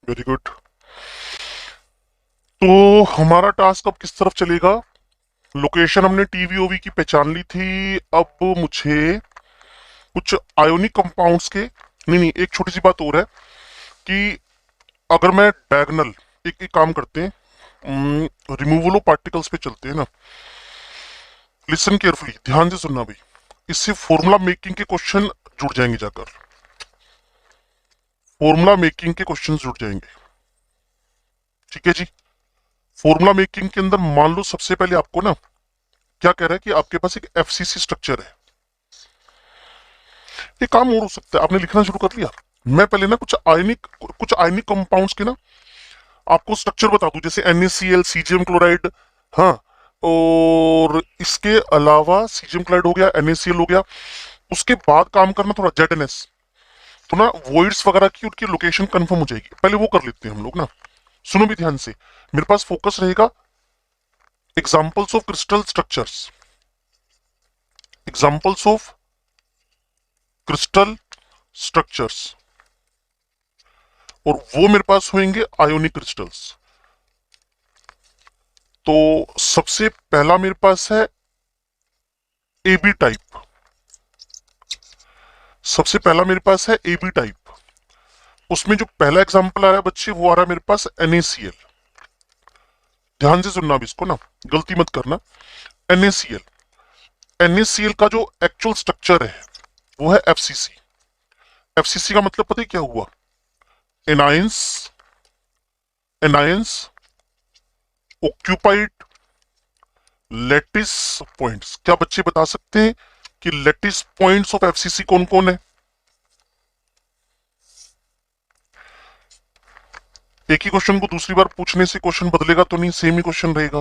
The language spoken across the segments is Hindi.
Very good. तो हमारा टास्क अब किस तरफ चलेगा? लोकेशन हमने टीवीओवी की पहचान ली थी। अब मुझे कुछ आयोनिक कंपाउंड्स के, नहीं नहीं, एक छोटी सी बात और है कि अगर मैं डायगोनल, एक काम करते हैं, रिमूवल ऑफ पार्टिकल्स पे चलते हैं ना। लिसन केयरफुली, ध्यान से सुनना भाई। इससे फॉर्मूला मेकिंग के क्वेश्चन जुड़ जाएंगे जाकर, फॉर्मूला मेकिंग के क्वेश्चन जुड़ जाएंगे। ठीक है जी। फॉर्मूला मेकिंग के अंदर मान लो सबसे पहले आपको ना क्या कह रहा है कि आपके पास एक एफसीसी स्ट्रक्चर है। ये काम और हो सकता है, आपने लिखना शुरू कर लिया। मैं पहले ना कुछ आयनिक कंपाउंड्स के ना आपको स्ट्रक्चर बता दूं, जैसे NaCl, सीजियम क्लोराइड। हाँ, और इसके अलावा सीजियम क्लोराइड हो गया, NaCl हो गया। उसके बाद काम करना थोड़ा ZnS, तो ना वॉइड्स वगैरह की उनकी लोकेशन कंफर्म हो जाएगी। पहले वो कर लेते हैं हम लोग ना। सुनो भी ध्यान से, मेरे पास फोकस रहेगा examples of crystal structures, examples of crystal structures, और वो मेरे पास होंगे आयोनिक क्रिस्टल्स। तो सबसे पहला मेरे पास है AB टाइप, सबसे पहला मेरे पास है AB टाइप। उसमें जो पहला एग्जांपल आ रहा है बच्चे, वो आ रहा है मेरे पास NaCl। ध्यान से सुनना अब इसको ना, गलती मत करना। NaCl, NaCl का जो एक्चुअल स्ट्रक्चर है वो है FCC। FCC का मतलब पता है क्या हुआ? Anions, anions occupied lattice points. क्या बच्चे बता सकते हैं कि लेटिस पॉइंट्स ऑफ एफसीसी कौन कौन है? एक ही क्वेश्चन को दूसरी बार पूछने से क्वेश्चन बदलेगा तो नहीं, सेम ही क्वेश्चन रहेगा।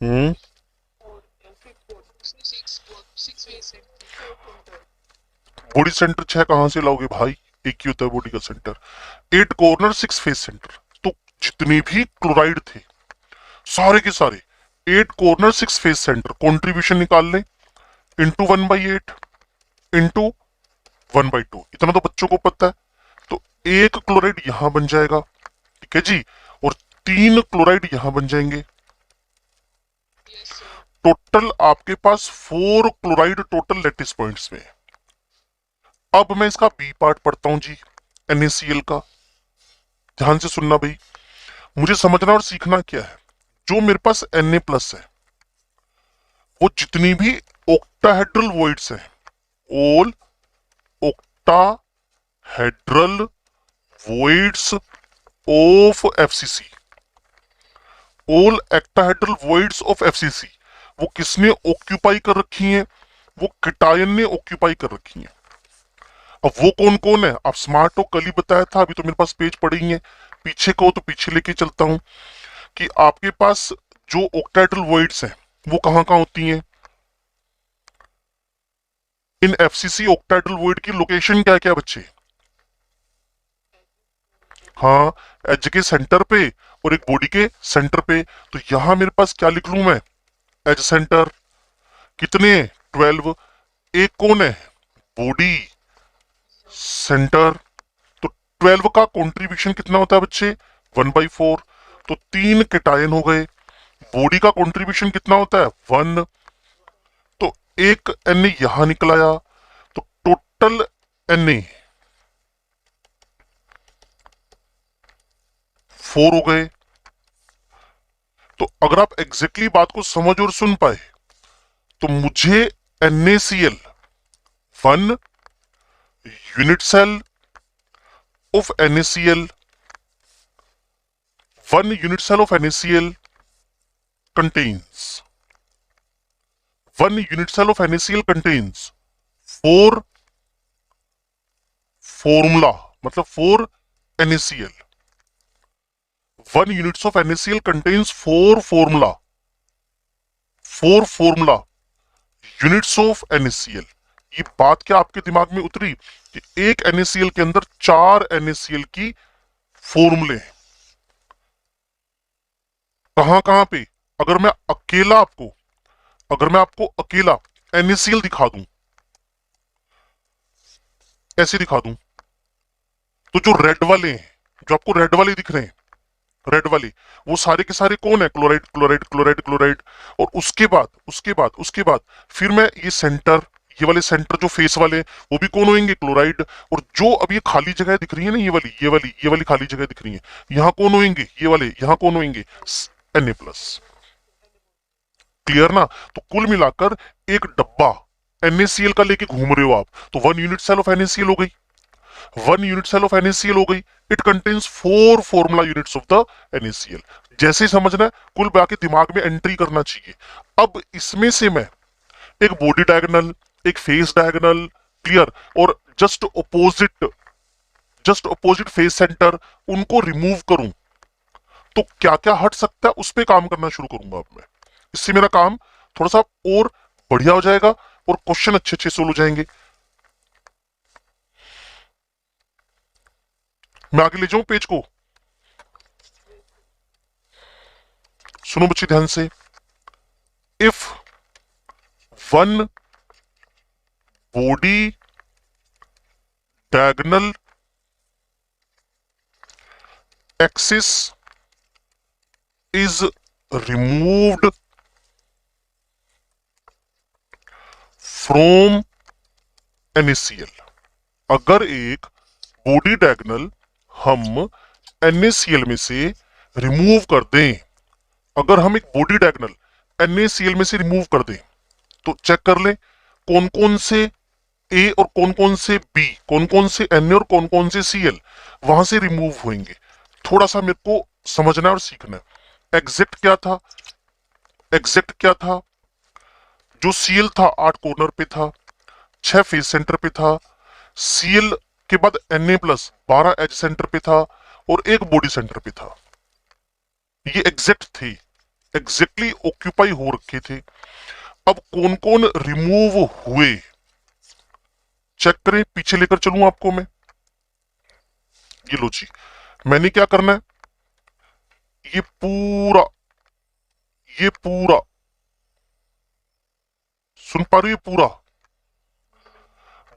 हम्म। बॉडी सेंटर 6 कहां से लाओगे भाई? एक ही होता है बॉडी का सेंटर। 8 corner 6 face centre. तो जितने भी क्लोराइड थे सारे के सारे 8 कॉर्नर 6 फेस सेंटर, कॉन्ट्रीब्यूशन निकाल लें, इंटू 1/8 इंटू 1/2। इतना तो बच्चों को पता है। तो एक क्लोराइड यहां बन जाएगा, ठीक है जी, और 3 क्लोराइड यहां बन जाएंगे। टोटल आपके पास 4 क्लोराइड टोटल लेटिस पॉइंट्स में। अब मैं इसका बी पार्ट पढ़ता हूं जी, NaCl का। ध्यान से सुनना भाई, मुझे समझना और सीखना क्या है। जो मेरे पास Na प्लस है, वो जितनी भी ऑक्टाहेड्रल वॉइड्स हैं, all octahedral voids of FCC, all octahedral voids of FCC, वो किसने ऑक्यूपाई कर रखी हैं? वो किटायन ने ऑक्यूपाई कर रखी हैं। अब वो कौन कौन है? आप स्मार्ट हो, कल ही बताया था, अभी तो मेरे पास पेज पड़े ही है। पीछे को तो पीछे लेके चलता हूं कि आपके पास जो ऑक्टाहेड्रल वॉइड्स हैं वो कहां कहां होती हैं इन एफसीसी ऑक्टाहेड्रल वॉइड की लोकेशन क्या क्या बच्चे? हाँ, एज के सेंटर पे और एक बॉडी के सेंटर पे। तो यहां मेरे पास क्या लिख लू मैं? Edge center. कितने? 12। एक कौन है? Body center. तो 12 का कंट्रीब्यूशन कितना होता है बच्चे? 1/4। तो 3 केटायन हो गए। बॉडी का कंट्रीब्यूशन कितना होता है? 1। तो एक Na यहां निकल आया। तो टोटल Na 4 हो गए। तो अगर आप एग्जैक्टली बात को समझ और सुन पाए तो मुझे NaCl 1 unit cell of NaCl, 1 unit cell of NaCl contains, 1 unit cell of NaCl contains 4 formula, मतलब 4 NaCl। 1 units of NaCl contains 4 formula, 4 formula units of NaCl। ये बात क्या आपके दिमाग में उतरी कि एक NaCl के अंदर 4 NaCl की फॉर्मूले हैं? कहां कहां पे? अगर मैं अकेला आपको, अगर मैं आपको अकेला NaCl दिखा दूं, ऐसे दिखा दूं, तो जो रेड वाले हैं, जो आपको रेड वाले दिख रहे हैं, रेड वाले, वो सारे के सारे कौन है? Chloride chloride chloride chloride. और उसके बाद फिर मैं ये सेंटर, ये वाले सेंटर जो फेस वाले वो भी कौन होंगे? क्लोराइड। और जो अब ये खाली जगह दिख रही है ना, ये वाली खाली जगह दिख रही है, यहाँ कौन होंगे? ये वाले यहाँ कौन होंगे? Na+। क्लियर ना? तो कुल मिलाकर एक डब्बा NaCl का लेके घूम रहे हो आप, तो 1 यूनिट सेल ऑफ NaCl हो गई, 1 यूनिट सेल ऑफ NaCl हो गई। It contains 4 formula units of the NaCl। जैसे ही समझना है, कुल मिला के दिमाग में एंट्री करना चाहिए। अब इसमें से मैं एक बॉडी डायगोनल, एक फेस डायगोनल, क्लियर, और जस्ट अपोजिट फेस सेंटर, उनको रिमूव करूं तो क्या क्या हट सकता है, उस पर काम करना शुरू करूंगा अब मैं। इससे मेरा काम थोड़ा सा और बढ़िया हो जाएगा और क्वेश्चन अच्छे अच्छे सोल्व हो जाएंगे। मैं आगे ले जाऊं पेज को, सुनो बच्चे ध्यान से। If one body diagonal axis is removed from NaCl। अगर एक बॉडी डायगोनल हम NaCl में से रिमूव कर दें, अगर हम एक बॉडी डायगोनल NaCl में से रिमूव कर दें, तो चेक कर लें कौन कौन से A और कौन कौन से B, कौन कौन से Na और कौन कौन से Cl वहां से रिमूव होंगे। थोड़ा सा मेरे को समझना और सीखना है। एग्जैक्ट क्या था? जो Cl था 8 कॉर्नर पे था, 6 फेस सेंटर पे था। Cl के बाद Na+ 12 एज सेंटर पे था और एक बॉडी सेंटर पे था। ये एग्जैक्ट थे, एग्जैक्टली ऑक्यूपाई हो रखे थे। अब कौन कौन रिमूव हुए चेक करें, पीछे लेकर चलूं आपको मैं। ये लो जी, मैंने क्या करना है, ये पूरा सुन पा रही हो? ये पूरा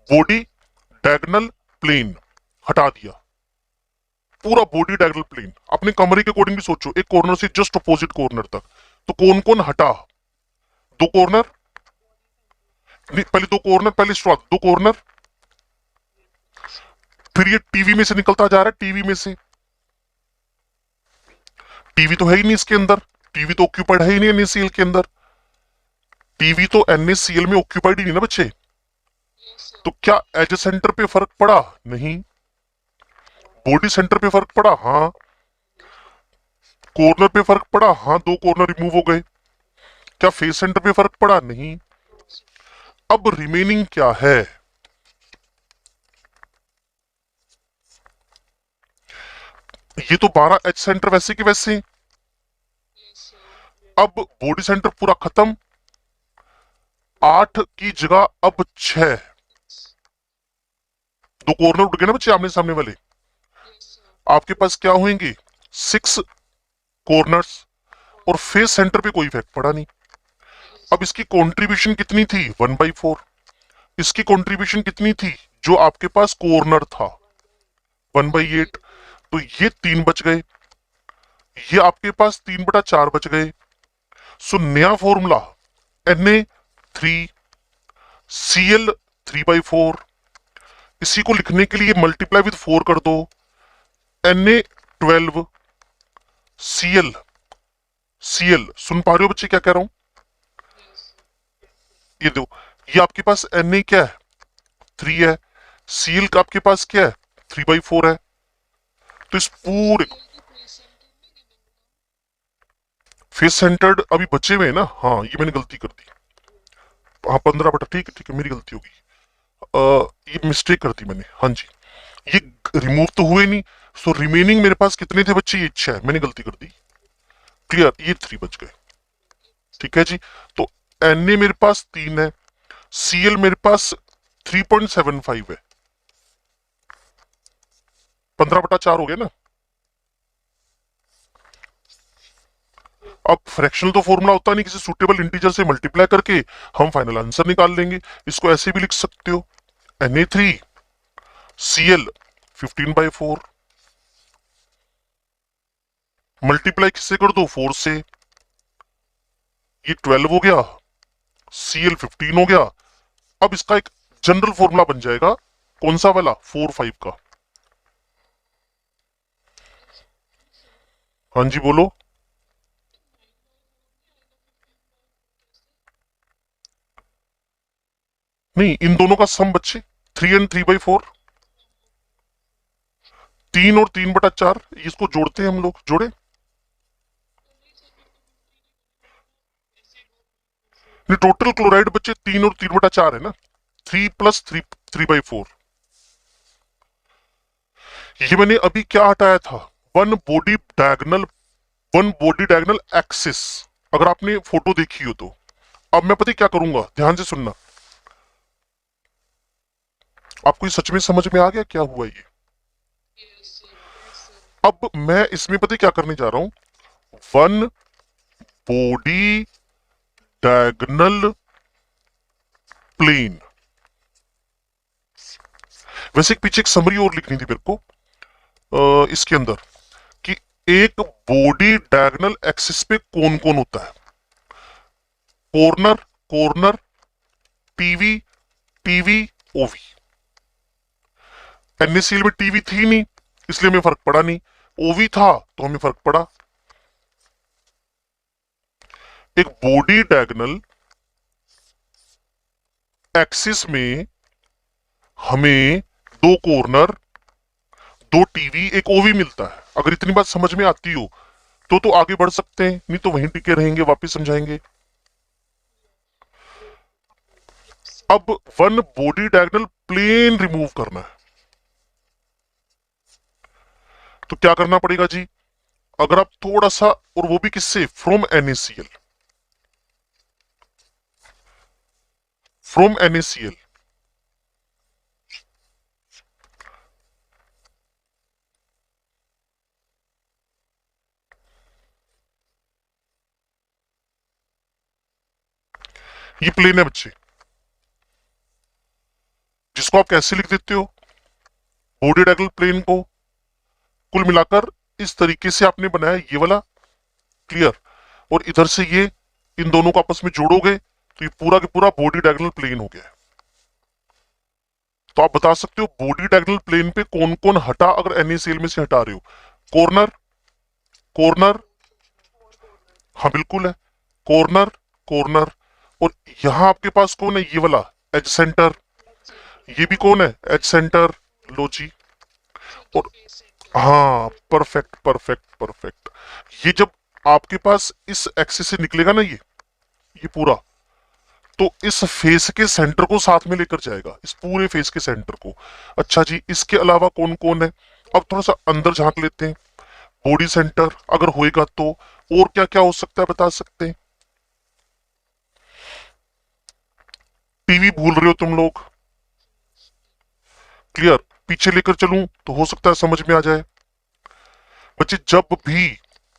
बॉडी डायगोनल प्लेन हटा दिया, पूरा बॉडी डायगोनल प्लेन। अपने कमरे के अकॉर्डिंग भी सोचो, एक कॉर्नर से जस्ट अपोजिट कॉर्नर तक, तो कौन कौन हटा? 2 कॉर्नर, पहले 2 कॉर्नर, पहले शुरुआत 2 कॉर्नर। फिर ये टीवी में से निकलता जा रहा है, टीवी में से, टीवी तो है ही नहीं इसके अंदर, टीवी तो ऑक्यूपाइड है ही नहीं NaCl के अंदर, टीवी तो NaCl में ऑक्यूपाइड ही नहीं ना बच्चे। तो क्या एज सेंटर पे फर्क पड़ा? नहीं। बॉडी सेंटर पे फर्क पड़ा? हाँ। कॉर्नर पे फर्क पड़ा? हाँ, 2 कॉर्नर रिमूव हो गए। क्या फेस सेंटर पे फर्क पड़ा? नहीं। अब रिमेनिंग क्या है? ये तो 12 एच सेंटर वैसे के वैसे। अब बॉडी सेंटर पूरा खत्म, 8 की जगह अब 6। 2 कॉर्नर उठ गए ना बच्चे आमने सामने वाले। आपके पास क्या होंगे? 6 कॉर्नर्स, और फेस सेंटर पे कोई इफेक्ट पड़ा नहीं। अब इसकी कंट्रीब्यूशन कितनी थी? 1/4। इसकी कंट्रीब्यूशन कितनी थी जो आपके पास कॉर्नर था? 1/8। तो ये 3 बच गए, ये आपके पास 3/4 बच गए। सो नया फॉर्मूला Na3Cl 3/4। इसी को लिखने के लिए मल्टीप्लाई विद 4 कर दो, Na12Cl। सुन पा रहे हो बच्चे क्या कह रहा हूं? ये दो, ये आपके पास Na क्या है? 3 है। Cl का आपके पास क्या है? 3/4 है। तो इस पूरे फेस सेंटर्ड अभी बचे हुए हैं ना? हाँ, ये मैंने गलती कर दी। हाँ, 15 ठीक है, मेरी गलती होगी। ये मिस्टेक कर दी मैंने। हाँ जी, ये रिमूव तो हुए नहीं, सो रिमेनिंग मेरे पास कितने थे बच्चे? ये 6 है, मैंने गलती कर दी। क्लियर, ये 3 बच गए। ठीक है जी। तो Na मेरे पास 3 है, Cl मेरे पास 3.75 है, 15/4 हो गया ना। अब फ्रैक्शनल तो फॉर्मूला होता नहीं, किसी सुटेबल इंटीजर से मल्टीप्लाई करके हम फाइनल आंसर निकाल लेंगे। इसको ऐसे भी लिख सकते हो, Na3Cl 15/4 मल्टीप्लाई किससे कर दो 4 से, ये 12 हो गया, CL 15 हो गया। अब इसका एक जनरल फॉर्मूला बन जाएगा, कौन सा वाला 4 5 का। हाँ जी बोलो। नहीं, इन दोनों का सम बच्चे 3 एंड 3/4, 3 और 3/4, इसको जोड़ते हैं हम लोग, जोड़े नहीं, टोटल क्लोराइड बच्चे 3 और 3/4 है ना, 3 + 3 3/4। ये मैंने अभी क्या हटाया था, one body diagonal, one body diagonal axis, अगर आपने फोटो देखी हो तो। अब मैं पता है क्या करूंगा, ध्यान से सुनना। आपको ये सच में समझ में आ गया क्या हुआ ये? अब मैं इसमें पता है क्या करने जा रहा हूं, वन बॉडी डायगोनल प्लेन। वैसे एक पीछे एक समरी और लिखनी थी मेरे को इसके अंदर, कि एक बॉडी डायगोनल एक्सिस पे कौन कौन होता है। कॉर्नर, कॉर्नर, टीवी, टीवी, ओवी। NaCl में टीवी थी नहीं, इसलिए हमें फर्क पड़ा नहीं। ओवी था तो हमें फर्क पड़ा। एक बॉडी डायगोनल एक्सिस में हमें दो कॉर्नर, दो टीवी, एक ओवी मिलता है। अगर इतनी बात समझ में आती हो तो आगे बढ़ सकते हैं, नहीं तो वहीं टिके रहेंगे, वापस समझाएंगे। अब one body diagonal plane remove करना है, तो क्या करना पड़ेगा जी? अगर आप थोड़ा सा, और वो भी किससे, फ्रॉम NaCl, फ्रॉम NaCl। ये प्लेन है बच्चे, जिसको आप कैसे लिख देते हो, बॉडी डायगोनल प्लेन को कुल मिलाकर इस तरीके से आपने बनाया ये वाला, क्लियर। और इधर से ये, इन दोनों को आपस में जोड़ोगे तो ये पूरा का पूरा बॉडी डायगोनल प्लेन हो गया है। तो आप बता सकते हो बॉडी डायगोनल प्लेन पे कौन कौन हटा, अगर NaCl में से हटा रहे हो। कॉर्नर, कॉर्नर, हाँ बिल्कुल है, कॉर्नर, कॉर्नर। और यहां आपके पास कौन है, ये वाला एज सेंटर, ये भी कौन है, एज सेंटर, लो जी। और हाँ, परफेक्ट परफेक्ट परफेक्ट। ये जब आपके पास इस एक्सिस से निकलेगा ना, ये पूरा, तो इस फेस के सेंटर को साथ में लेकर जाएगा, इस पूरे फेस के सेंटर को। अच्छा जी, इसके अलावा कौन कौन है, अब थोड़ा सा अंदर झांक लेते हैं। बॉडी सेंटर अगर होएगा तो और क्या क्या हो सकता है, बता सकते हैं? टीवी भूल रहे हो तुम लोग, क्लियर। पीछे लेकर चलूं तो हो सकता है समझ में आ जाए। बच्चे जब भी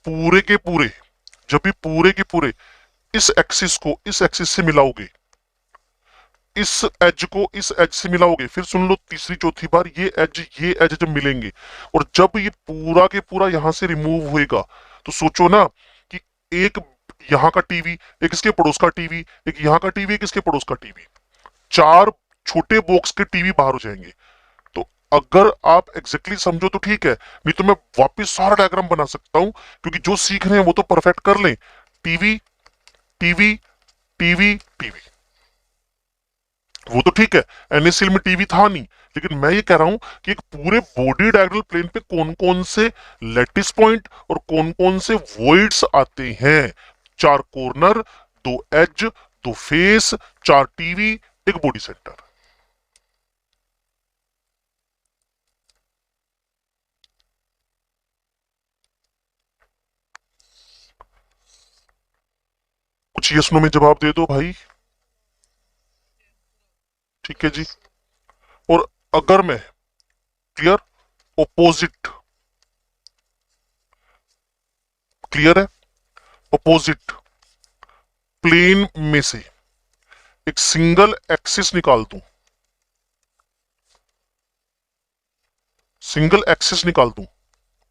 पूरे के पूरे, जब भी पूरे के पूरे इस एक्सिस को इस एक्सिस से मिलाओगे, इस एज को इस एज से मिलाओगे, फिर सुन लो तीसरी चौथी बार, ये एज जब मिलेंगे, और जब ये पूरा के पूरा यहां से रिमूव होएगा, तो सोचो ना कि एक यहाँ का टीवी, एक इसके पड़ोस का टीवी, एक यहाँ का टीवी, एक इसके पड़ोस का टीवी, चार छोटे बॉक्स के टीवी बाहर हो जाएंगे। तो अगर आप एग्जैक्टली समझो तो ठीक है, नहीं तो मैं वापस सारा डायग्राम बना सकता हूं, क्योंकि जो सीख रहे हैं वो तो परफेक्ट कर लें। टीवी, टीवी, टीवी, टीवी, वो तो ठीक है, NaCl में टीवी था नहीं, लेकिन मैं ये कह रहा हूं कि एक पूरे बॉडी डायगोनल प्लेन पे कौन कौन से लेटिस पॉइंट और कौन कौन से वॉइड्स आते हैं। चार कॉर्नर, दो एज, दो फेस, चार टीवी, एक बॉडी सेंटर। कुछ यस नो में जवाब दे दो भाई। ठीक है जी। और अगर मैं, क्लियर, ओपोजिट, क्लियर है, ओपोजिट प्लेन में से एक सिंगल एक्सिस निकाल दूं, सिंगल एक्सेस निकाल दूं,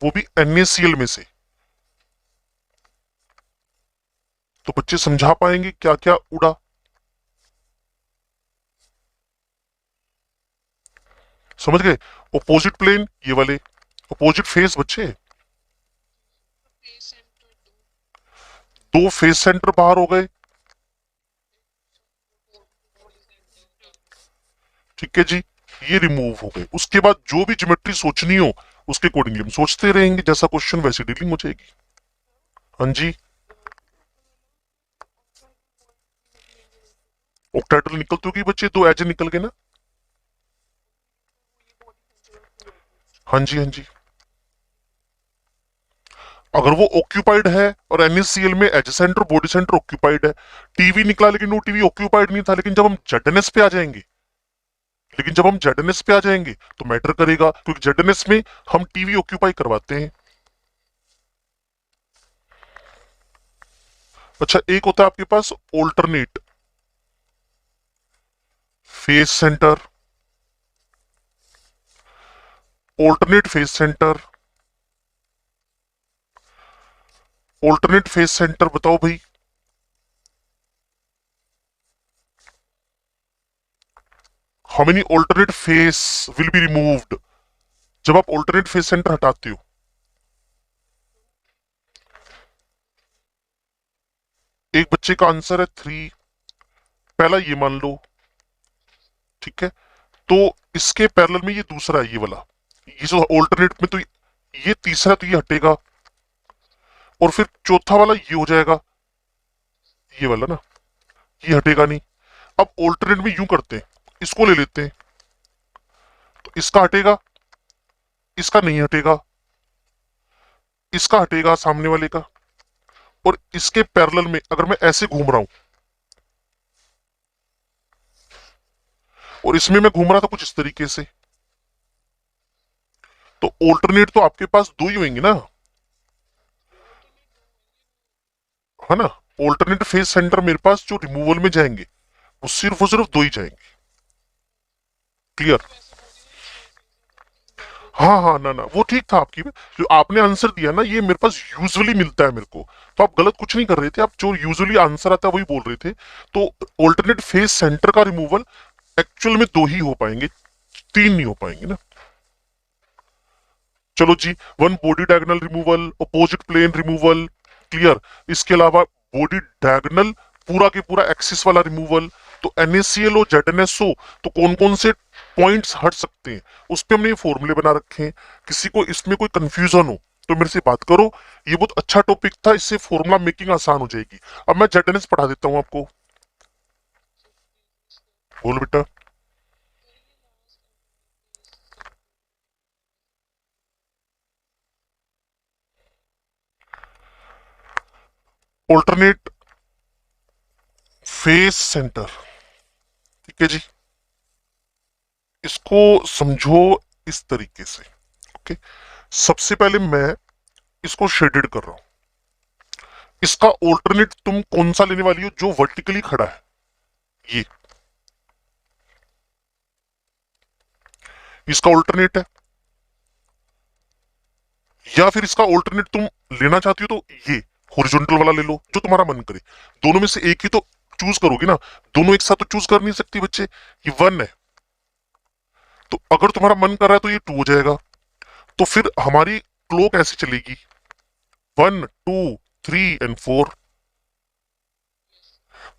वो भी NaCl में से, तो बच्चे समझा पाएंगे क्या क्या उड़ा। समझ गए? ओपोजिट प्लेन ये वाले, अपोजिट फेस बच्चे, दो फेस सेंटर बाहर हो गए। ठीक है जी, ये रिमूव हो गए। उसके बाद जो भी ज्योमेट्री सोचनी हो उसके अकॉर्डिंगली हम सोचते रहेंगे, जैसा क्वेश्चन वैसी डीलिंग हो जाएगी। हाँ जी, ऑक्टेड्रल निकल तो गई बच्चे, दो एज निकल गए ना। हाँ जी, हाँ जी, अगर वो ऑक्यूपाइड है और NaCl में edge center body center occupied है, टीवी निकला लेकिन वो टीवी ऑक्यूपाइड नहीं था, लेकिन जब हम जेडएनएस पे आ जाएंगे, लेकिन जब हम जेडएनएस पे आ जाएंगे तो मैटर करेगा, क्योंकि जेडएनएस में हम टीवी ऑक्यूपाई करवाते हैं। अच्छा, एक होता है आपके पास alternate face centre, alternate face centre, alternate face centre बताओ भाई। How many alternate face will be removed जब आप ऑल्टरनेट फेस सेंटर हटाते हो? एक बच्चे का आंसर है 3, पहला ये मान लो। ठीक है, तो इसके पैरेलल में ये दूसरा है, ये वाला, ये जो ऑल्टरनेट में, तो ये तीसरा, तो ये हटेगा, और फिर चौथा वाला ये हो जाएगा, ये वाला ना, ये हटेगा नहीं। अब ऑल्टरनेट में यूं करते हैं, इसको ले लेते हैं, तो इसका हटेगा, इसका नहीं हटेगा, इसका हटेगा सामने वाले का, और इसके पैरेलल में अगर मैं ऐसे घूम रहा हूं, और इसमें मैं घूम रहा था कुछ इस तरीके से, तो ऑल्टरनेट तो आपके पास दो ही होंगे ना, है ना। ऑल्टरनेट फेस सेंटर मेरे पास जो रिमूवल में जाएंगे वो सिर्फ दो ही जाएंगे। क्लियर? हाँ हाँ, ना ना, वो ठीक था आपकी, जो आपने आंसर दिया ना, ये मेरे पास यूजुअली मिलता है मेरे को, तो आप गलत कुछ नहीं कर रहे थे, आप जो यूजुअली आंसर आता है वही बोल रहे थे। तो ऑल्टरनेट फेस सेंटर का रिमूवल एक्चुअल में दो ही हो पाएंगे, तीन नहीं हो पाएंगे ना। चलो जी, one body diagonal removal, opposite plane removal, clear. इसके अलावा बॉडी डायगोनल पूरा के पूरा एक्सिस वाला रिमूवल, तो NaCl हो ZnS हो तो कौन कौन से पॉइंट्स हट सकते हैं, उस पर हमने ये फॉर्मूले बना रखे हैं। किसी को इसमें कोई कंफ्यूजन हो तो मेरे से बात करो, ये बहुत अच्छा टॉपिक था, इससे फॉर्मूला मेकिंग आसान हो जाएगी। अब मैं ZnS पढ़ा देता हूँ आपको, बोलो बेटा। ऑल्टरनेट फेस सेंटर, ठीक है जी, इसको समझो इस तरीके से। ओके, सबसे पहले मैं इसको शेडेड कर रहा हूं। इसका ऑल्टरनेट तुम कौन सा लेने वाली हो जो वर्टिकली खड़ा है, ये इसका ऑल्टरनेट है, या फिर इसका ऑल्टरनेट तुम लेना चाहती हो तो ये हॉरिजॉन्टल वाला ले लो, जो तुम्हारा मन करे। दोनों में से एक ही तो चूज करोगे ना, दोनों एक साथ तो चूज कर नहीं सकती बच्चे। ये 1 है, तो अगर तुम्हारा मन कर रहा है तो ये 2 हो जाएगा। तो फिर हमारी क्लॉक ऐसे चलेगी, 1 2 3 एंड 4।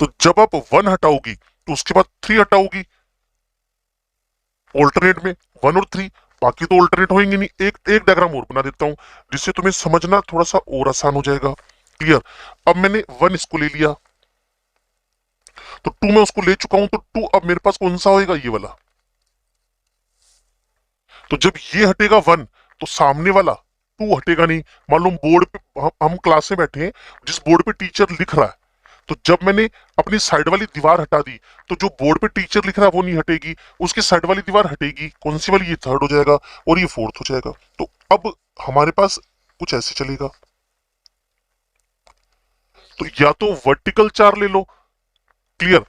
तो जब आप 1 हटाओगी तो उसके बाद 3 हटाओगी ऑल्टरनेट में, 1 और 3, बाकी तो ऑल्टरनेट होंगे नहीं। एक एक डायग्राम और बना देता हूं जिससे तुम्हें समझना थोड़ा सा और आसान हो जाएगा। क्लियर? अब मैंने 1 इसको ले लिया, तो 2 मैं उसको ले चुका हूं, तो 2 अब मेरे पास कौन सा होएगा, ये वाला। तो जब ये हटेगा 1, तो सामने वाला 2 हटेगा नहीं। मान लो बोर्ड पे हम क्लास में बैठे हैं, जिस बोर्ड पे टीचर लिख रहा है, तो जब मैंने अपनी साइड वाली दीवार हटा दी, तो जो बोर्ड पे टीचर लिख रहा है वो नहीं हटेगी, उसकी साइड वाली दीवार हटेगी। कौन सी वाली? ये 3rd हो जाएगा, और ये 4th हो जाएगा। तो अब हमारे पास कुछ ऐसे चलेगा, तो या तो वर्टिकल 4 ले लो, क्लियर,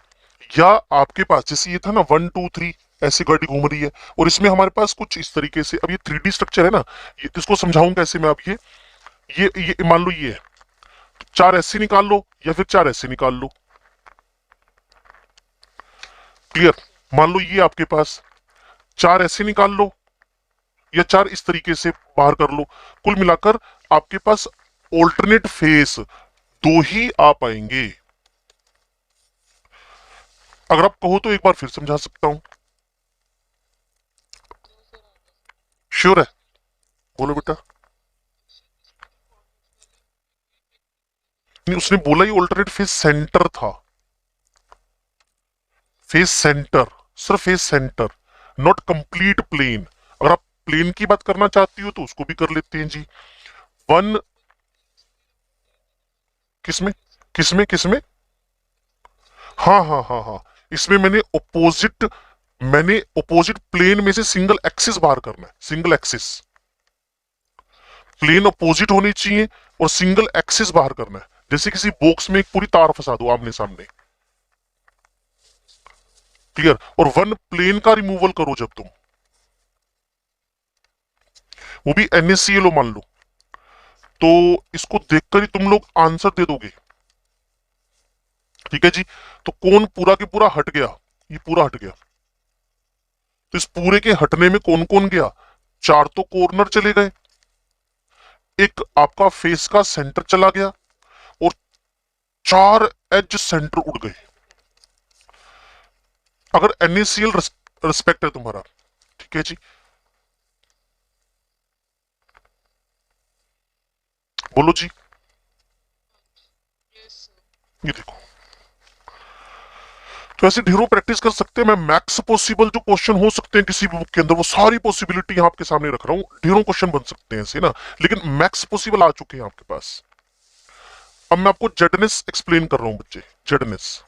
या आपके पास जैसे ये था ना 1 2 3, ऐसी गाड़ी घूम रही है, और इसमें हमारे पास कुछ इस तरीके से, अब ये 3D स्ट्रक्चर है ना, ये इसको समझाऊं कैसे मैं। अब ये मान लो ये है, तो चार ऐसे निकाल लो या फिर चार ऐसे निकाल लो। क्लियर? मान लो ये आपके पास चार ऐसे निकाल लो या चार इस तरीके से बाहर कर लो। कुल मिलाकर आपके पास ऑल्टरनेट फेस दो ही आ पाएंगे। अगर आप कहो तो एक बार फिर समझा सकता हूं। श्योर है? बोलो बेटा। नहीं, उसने बोला ही ऑल्टरनेट फेस सेंटर था। फेस सेंटर, सिर्फ face center, not complete plane. अगर आप प्लेन की बात करना चाहती हो तो उसको भी कर लेते हैं जी। वन, किसमें किसमें किसमें? हाँ हाँ हाँ हाँ, इसमें मैंने ओपोजिट प्लेन में से सिंगल एक्सिस बाहर करना है। सिंगल एक्सिस, प्लेन अपोजिट होनी चाहिए और सिंगल एक्सिस बाहर करना है। जैसे किसी बॉक्स में एक पूरी तार फंसा दो आमने सामने। क्लियर? और वन प्लेन का रिमूवल करो जब तुम, वो भी NaClO मान लो, तो इसको देखकर ही तुम लोग आंसर दे दोगे। ठीक है जी। तो कौन पूरा के पूरा हट गया? ये पूरा हट गया। तो इस पूरे के हटने में कौन कौन गया? चार तो कॉर्नर चले गए, एक आपका फेस का सेंटर चला गया, और चार एज सेंटर उड़ गए। अगर NaCl रिस्पेक्ट है तुम्हारा, ठीक है जी, बोलो जी। ये देखो, तो ऐसे ढेरों प्रैक्टिस कर सकते हैं। मैं मैक्स पॉसिबल जो क्वेश्चन हो सकते हैं किसी भी बुक के अंदर, वो सारी पॉसिबिलिटी यहाँ आपके सामने रख रहा हूँ। ढेरों क्वेश्चन बन सकते हैं ऐसे ना, लेकिन मैक्स पॉसिबल आ चुके हैं आपके पास। अब मैं आपको जेडनेस एक्सप्लेन कर रहा हूँ बच्चे। जेडनेस,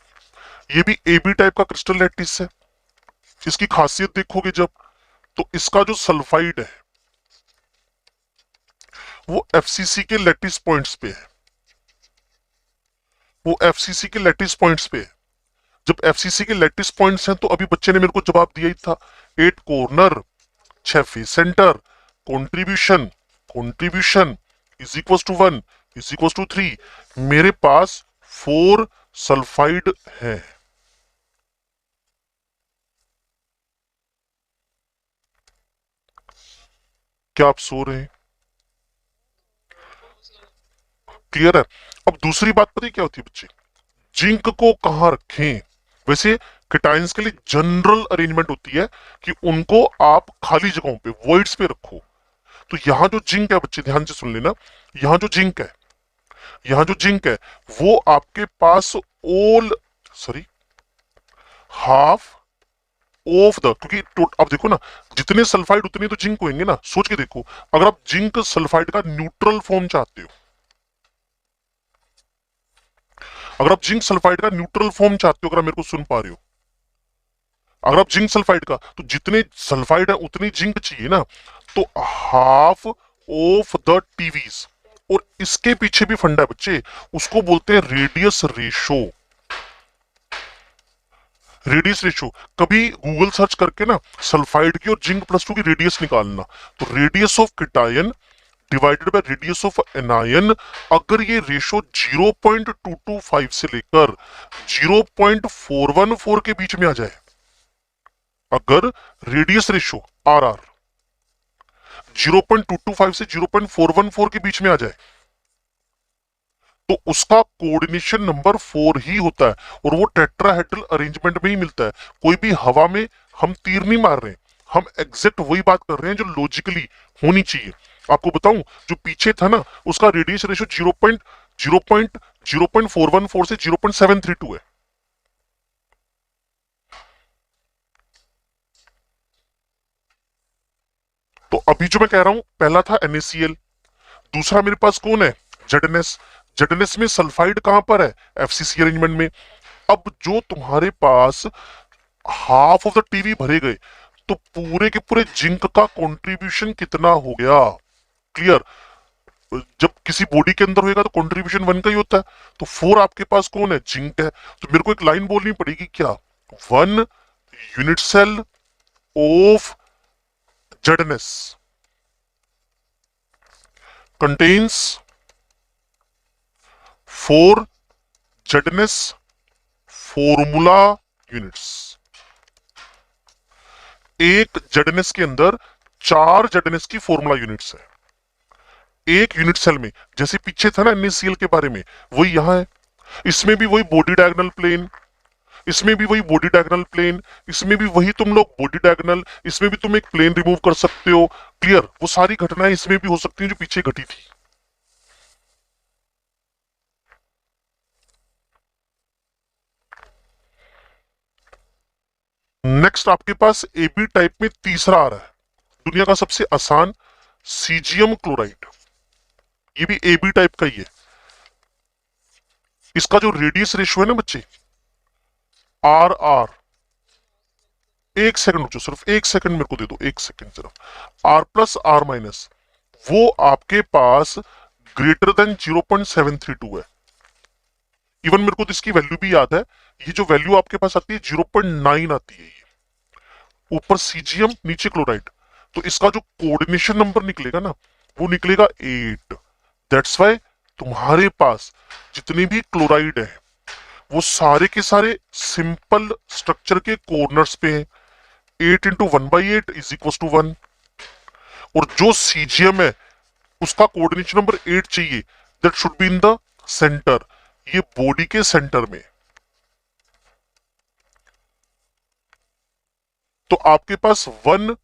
ये भी AB टाइप का क्रिस्टल लैटिस है। इसकी खासियत देखोगे जब, तो इसका जो सल्फाइड है वो FCC के लैटिस पॉइंट्स पे है। वो FCC के लैटिस पॉइंट्स पे है। जब FCC के लैटिस पॉइंट्स हैं, तो अभी बच्चे ने मेरे को जवाब दिया ही था, 8 corner, 6 face center, contribution contribution is equal to 1 is equal to 3। मेरे पास 4 सल्फाइड है। क्या आप सो रहे हैं? क्लियर है? अब दूसरी बात पता है क्या होती है बच्चे? जिंक को कहां रखें? वैसे केटाइंस के लिए जनरल अरेंजमेंट होती है कि उनको आप खाली जगहों पे, वॉइड्स पे रखो। तो यहां जो जिंक है बच्चे, ध्यान से सुन लेना, यहां जो जिंक है, यहां जो जिंक है, वो आपके पास ओल सॉरी हाफ ऑफ द, क्योंकि अब देखो ना, जितने सल्फाइड उतने तो जिंक होंगे ना। सोच के देखो, अगर आप जिंक सल्फाइड का न्यूट्रल फॉर्म चाहते हो, अगर आप जिंक सल्फाइड का न्यूट्रल फॉर्म चाहते हो, अगर आप मेरे को सुन पा रहे हो, अगर आप जिंक सल्फाइड का, तो जितने सल्फाइड है उतनी जिंक चाहिए ना, तो हाफ ऑफ द टीवीज। और इसके पीछे भी फंडा है बच्चे, उसको बोलते हैं रेडियस रेशो। रेडियस रेशो, कभी गूगल सर्च करके ना सल्फाइड की और जिंक प्लस 2 की रेडियस निकालना, तो radius of cation divided by radius of anion, अगर ये रेशो 0.225 से लेकर 0.414 के बीच में आ जाए, अगर रेडियस रेशो RR 0.225 से 0.414 के बीच में आ जाए, तो उसका कोऑर्डिनेशन नंबर 4 ही होता है, और वो टेट्राहेड्रल अरेंजमेंट में ही मिलता है। कोई भी हवा में हम तीर नहीं मार रहे, हम एग्जैक्ट वही बात कर रहे हैं जो लॉजिकली होनी चाहिए। आपको बताऊं, जो पीछे था ना, उसका रेडियस रेशो 0.414 से 0.732 है। तो अभी जो मैं कह रहा हूं, पहला था NaCl, दूसरा मेरे पास कौन है? जेडनेस। जेडनेस में सल्फाइड कहां पर है? FCC अरेंजमेंट में। अब जो तुम्हारे पास हाफ ऑफ द टीवी भरे गए, तो पूरे के पूरे जिंक का कंट्रीब्यूशन कितना हो गया? क्लियर? जब किसी बॉडी के अंदर होगा तो कंट्रीब्यूशन 1 का ही होता है। तो 4 आपके पास कौन है? जिंक है। तो मेरे को एक लाइन बोलनी पड़ेगी क्या? 1 unit cell of Zns contains 4 Zns formula units। एक Zns के अंदर 4 Zns की फॉर्मूला यूनिट्स है एक यूनिट सेल में। जैसे पीछे था ना NaCl के बारे में, वही यहां है। इसमें भी वही बॉडी डायगोनल प्लेन, इसमें भी वही बॉडी डायगोनल प्लेन, इसमें भी वही तुम लोग बॉडी डायगोनल, इसमें भी तुम एक प्लेन रिमूव कर सकते हो। क्लियर? वो सारी घटनाएं इसमें भी हो सकती हैं जो पीछे घटी थी। नेक्स्ट आपके पास एबी टाइप में तीसरा आ रहा है, दुनिया का सबसे आसान, सीजियम क्लोराइड। ये भी एबी टाइप का ही है। इसका जो रेडियस रेशियो है ना बच्चे, आर आर, एक सेकंड रुको, सिर्फ एक सेकंड मेरे को दे दो, एक सेकंड सिर्फ। आर प्लस आर माइनस, वो आपके पास ग्रेटर देन 0.732 है। इवन मेरे को तो इसकी वैल्यू भी याद है, ये जो वैल्यू आपके पास आती है 0.9 आती है। ये ऊपर सीजियम नीचे क्लोराइड, तो इसका जो कोऑर्डिनेशन नंबर निकलेगा ना, वो निकलेगा 8। दैट्स वाई तुम्हारे पास जितने भी क्लोराइड है वो सारे के सारे सिंपल स्ट्रक्चर के कॉर्नर्स पे हैं। 8 इंटू 1/8 इज इक्वल टू 1। और जो सीजीएम है उसका कोऑर्डिनेशन नंबर 8 चाहिए, that should be in the center, ये बॉडी के सेंटर में। तो आपके पास 1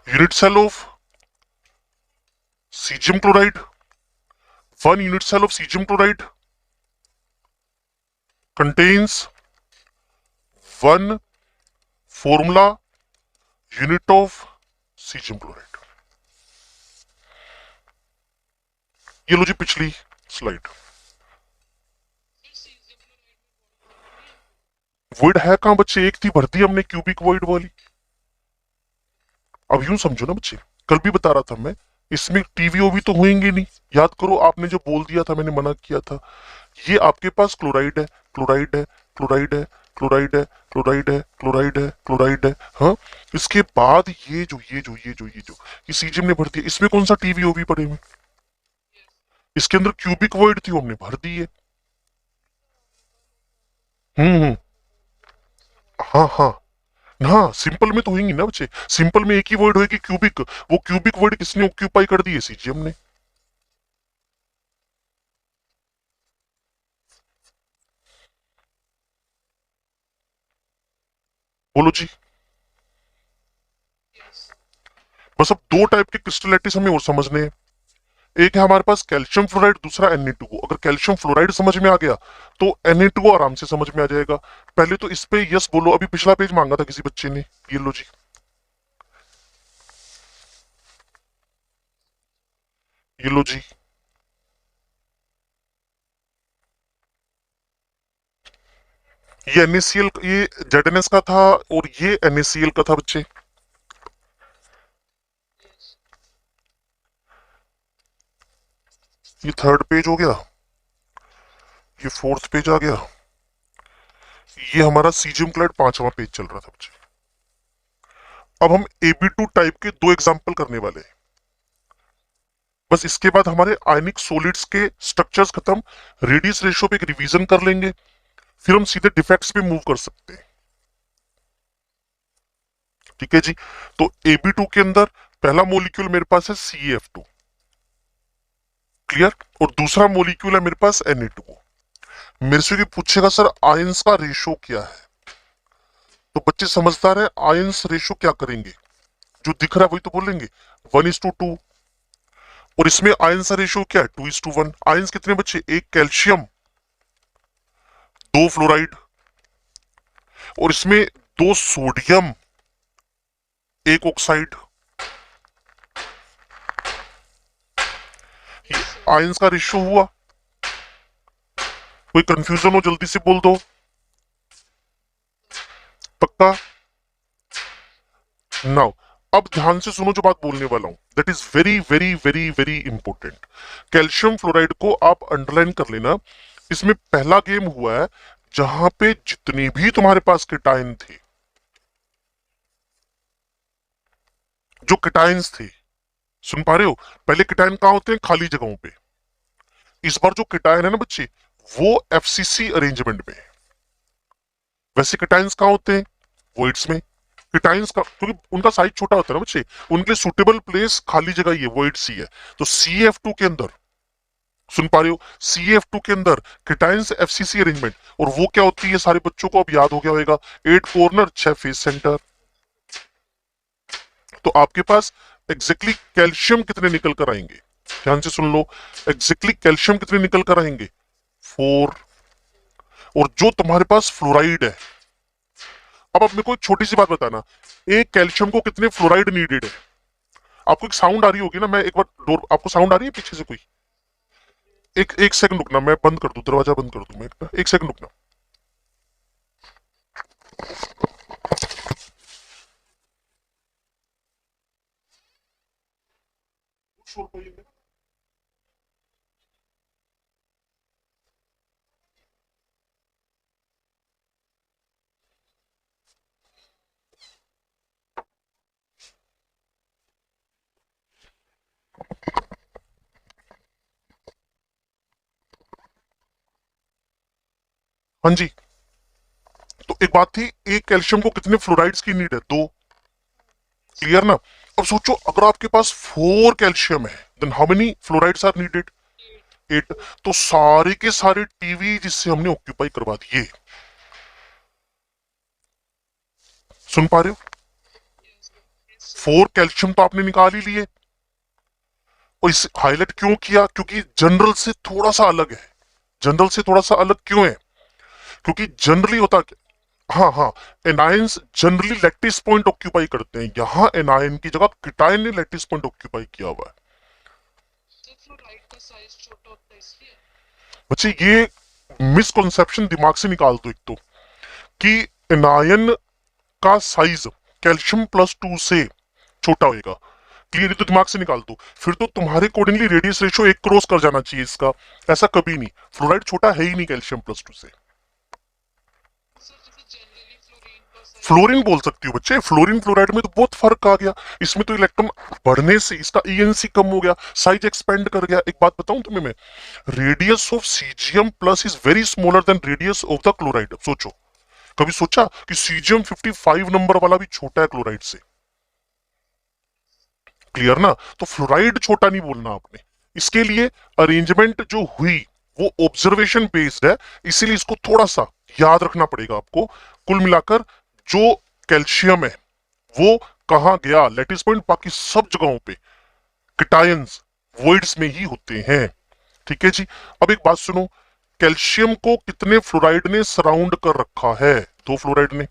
unit cell of caesium chloride, 1 unit cell of cesium chloride contains 1 formula unit of cesium chloride। ये लो जी पिछली स्लाइड। वॉइड है कहां बच्चे? एक थी, भर दी हमने क्यूबिक वॉइड वाली। अब यूं समझो ना बच्चे, कल भी बता रहा था मैं, इसमें टीवीओवी तो होंगे नहीं। याद करो आपने जो बोल दिया था, मैंने मना किया था। ये आपके पास क्लोराइड है, क्लोराइड है, क्लोराइड है, क्लोराइड है, क्लोराइड है, क्लोराइड है, क्लोराइड है। हाँ, इसके बाद ये सीजियम ने भर दिया। इसमें कौन सा टीवीओवी पड़े हुए? इसके अंदर क्यूबिक वॉइड थी, हमने भर दी है। हम्म। हाँ हाँ हाँ, सिंपल में तो होंगी ना बच्चे। सिंपल में एक ही वर्ड होगी क्यूबिक, वो क्यूबिक वर्ड किसने ऑक्यूपाई कर दी है? सीजीएम ने। बोलो जी। बस अब 2 टाइप के क्रिस्टलिटीज हमें और समझने हैं। एक है हमारे पास कैल्शियम फ्लोराइड, दूसरा Na2O। अगर कैल्शियम फ्लोराइड समझ में आ गया तो Na2O आराम से समझ में आ जाएगा। पहले तो इस पे यस बोलो। अभी पिछला पेज मांगा था किसी बच्चे ने, ये लो जी। ये लो जी। ये NaCl, ये ZNS का था और ये NaCl का था बच्चे। ये 3rd पेज हो गया, ये 4th पेज आ गया, ये हमारा सीजियम क्लोराइड 5वां पेज चल रहा था बच्चे। अब हम AB2 टाइप के 2 एग्जांपल करने वाले हैं। बस इसके बाद हमारे आयनिक सॉलिड्स के स्ट्रक्चर्स खत्म। रेडियस रेशियो पे एक रिवीजन कर लेंगे, फिर हम सीधे डिफेक्ट्स पे मूव कर सकते हैं। ठीक है जी। तो AB2 के अंदर पहला मॉलिक्यूल मेरे पास है CF2, क्लियर। और दूसरा मॉलिक्यूल है मेरे पास Na2O। मेरे से पूछेगा सर आयंस का रेशो क्या है, तो बच्चे समझदार है, आयंस रेशो क्या करेंगे? जो दिख रहा है वही तो बोलेंगे, 1:2। और इसमें आयंस का रेशो क्या है? 2:1। आयंस कितने बच्चे? 1 कैल्शियम, 2 फ्लोराइड, और इसमें 2 सोडियम, 1 ऑक्साइड। आयंस का रेशो हुआ। कोई कंफ्यूजन हो जल्दी से बोल दो। पक्का? नाउ अब ध्यान से सुनो जो बात बोलने वाला हूं, that is very very very very important. Calcium fluoride को आप अंडरलाइन कर लेना। इसमें पहला गेम हुआ है जहां पे जितने भी तुम्हारे पास किटाइन थे, जो किटाइंस थे, सुन पा रहे हो, पहले किटाइन कहां होते हैं, खाली जगहों पे। इस बार जो किटाइन है ना बच्चे, वो एफसीसी अरेंजमेंट में है। वैसे किटाइंस कहां होते हैं, वॉइड्स में। किटाइंस का क्योंकि उनका साइज छोटा होता है ना बच्चे, उनके लिए सुटेबल प्लेस खाली जगह ही है, वॉइड्स ही है। तो CF2 के अंदर, सुन पा रहे हो, CF2 के अंदर किटाइंस एफसीसी अरेंजमेंट, और वो क्या होती है सारे बच्चों को अब याद हो गया होगा, 8 कॉर्नर 6 फेस सेंटर। तो आपके पास एग्जैक्टली कैल्शियम कितने निकल कर आएंगे, ध्यान से सुन लो, एग्जैक्टली कैल्शियम कितने निकल कर आएंगे, 4। और जो तुम्हारे पास फ्लोराइड है, अब मेरे को एक छोटी सी बात बताना, एक कैल्शियम को कितने फ्लोराइड नीडेड है। आपको एक साउंड आ रही होगी ना, मैं एक बार डोर, आपको साउंड आ रही है पीछे से कोई, एक एक सेकंड रुकना, मैं बंद कर दूं, दरवाजा बंद कर दूं, मैं एक सेकंड रुकना। हाँ जी, तो एक बात थी, एक कैल्शियम को कितने फ्लोराइड्स की नीड है, 2। क्लियर ना। अब सोचो अगर आपके पास 4 कैल्शियम है, then how many fluorides are needed, 8। तो सारे के सारे टीवी जिससे हमने ऑक्यूपाई करवा दिए, सुन पा रहे हो, 4 कैल्शियम तो आपने निकाल ही लिए। और इसे हाईलाइट क्यों किया, क्योंकि जनरल से थोड़ा सा अलग है। जनरल से थोड़ा सा अलग क्यों है, क्योंकि जनरली होता क्या, हाँ हाँ, anions generally lattice point occupy करते हैं, यहां एनायन की जगह किटायन ने लैटिस पॉइंट ऑक्यूपाई किया हुआ है। बच्चे ये मिसकॉन्सेप्शन दिमाग से निकाल दो एक तो, कि एनायन का साइज कैल्शियम +2 से छोटा होएगा। क्लियर, तो दिमाग से निकाल दो, फिर तो तुम्हारे अकॉर्डिंगली रेडियस रेशियो 1 क्रॉस कर जाना चाहिए इसका। ऐसा कभी नहीं, फ्लोराइड छोटा है ही नहीं कैल्शियम +2 से। फ्लोरीन बोल सकती हो बच्चे, फ्लोरीन फ्लोराइड में तो बहुत फर्क आ गया। इसमें तो इलेक्ट्रॉन बढ़ने से इसका ENC कम हो गया, साइज एक्सपेंड कर गया। एक बात बताऊं तुम्हें मैं, radius of caesium plus is very smaller than radius of the chloride. सोचो, कभी सोचा कि सीजियम 55 नंबर वाला भी छोटा है क्लोराइड से। क्लियर ना। तो फ्लोराइड छोटा नहीं बोलना आपने। इसके लिए अरेंजमेंट जो हुई वो ऑब्जर्वेशन बेस्ड है, इसीलिए इसको थोड़ा सा याद रखना पड़ेगा आपको। कुल मिलाकर जो कैल्शियम है वो कहां गया, लैटिस पॉइंट, बाकी सब जगहों पे किटायंस वॉइड्स में ही होते हैं। ठीक है जी। अब एक बात सुनो, कैल्शियम को कितने फ्लोराइड ने सराउंड कर रखा है, 2 फ्लोराइड ने।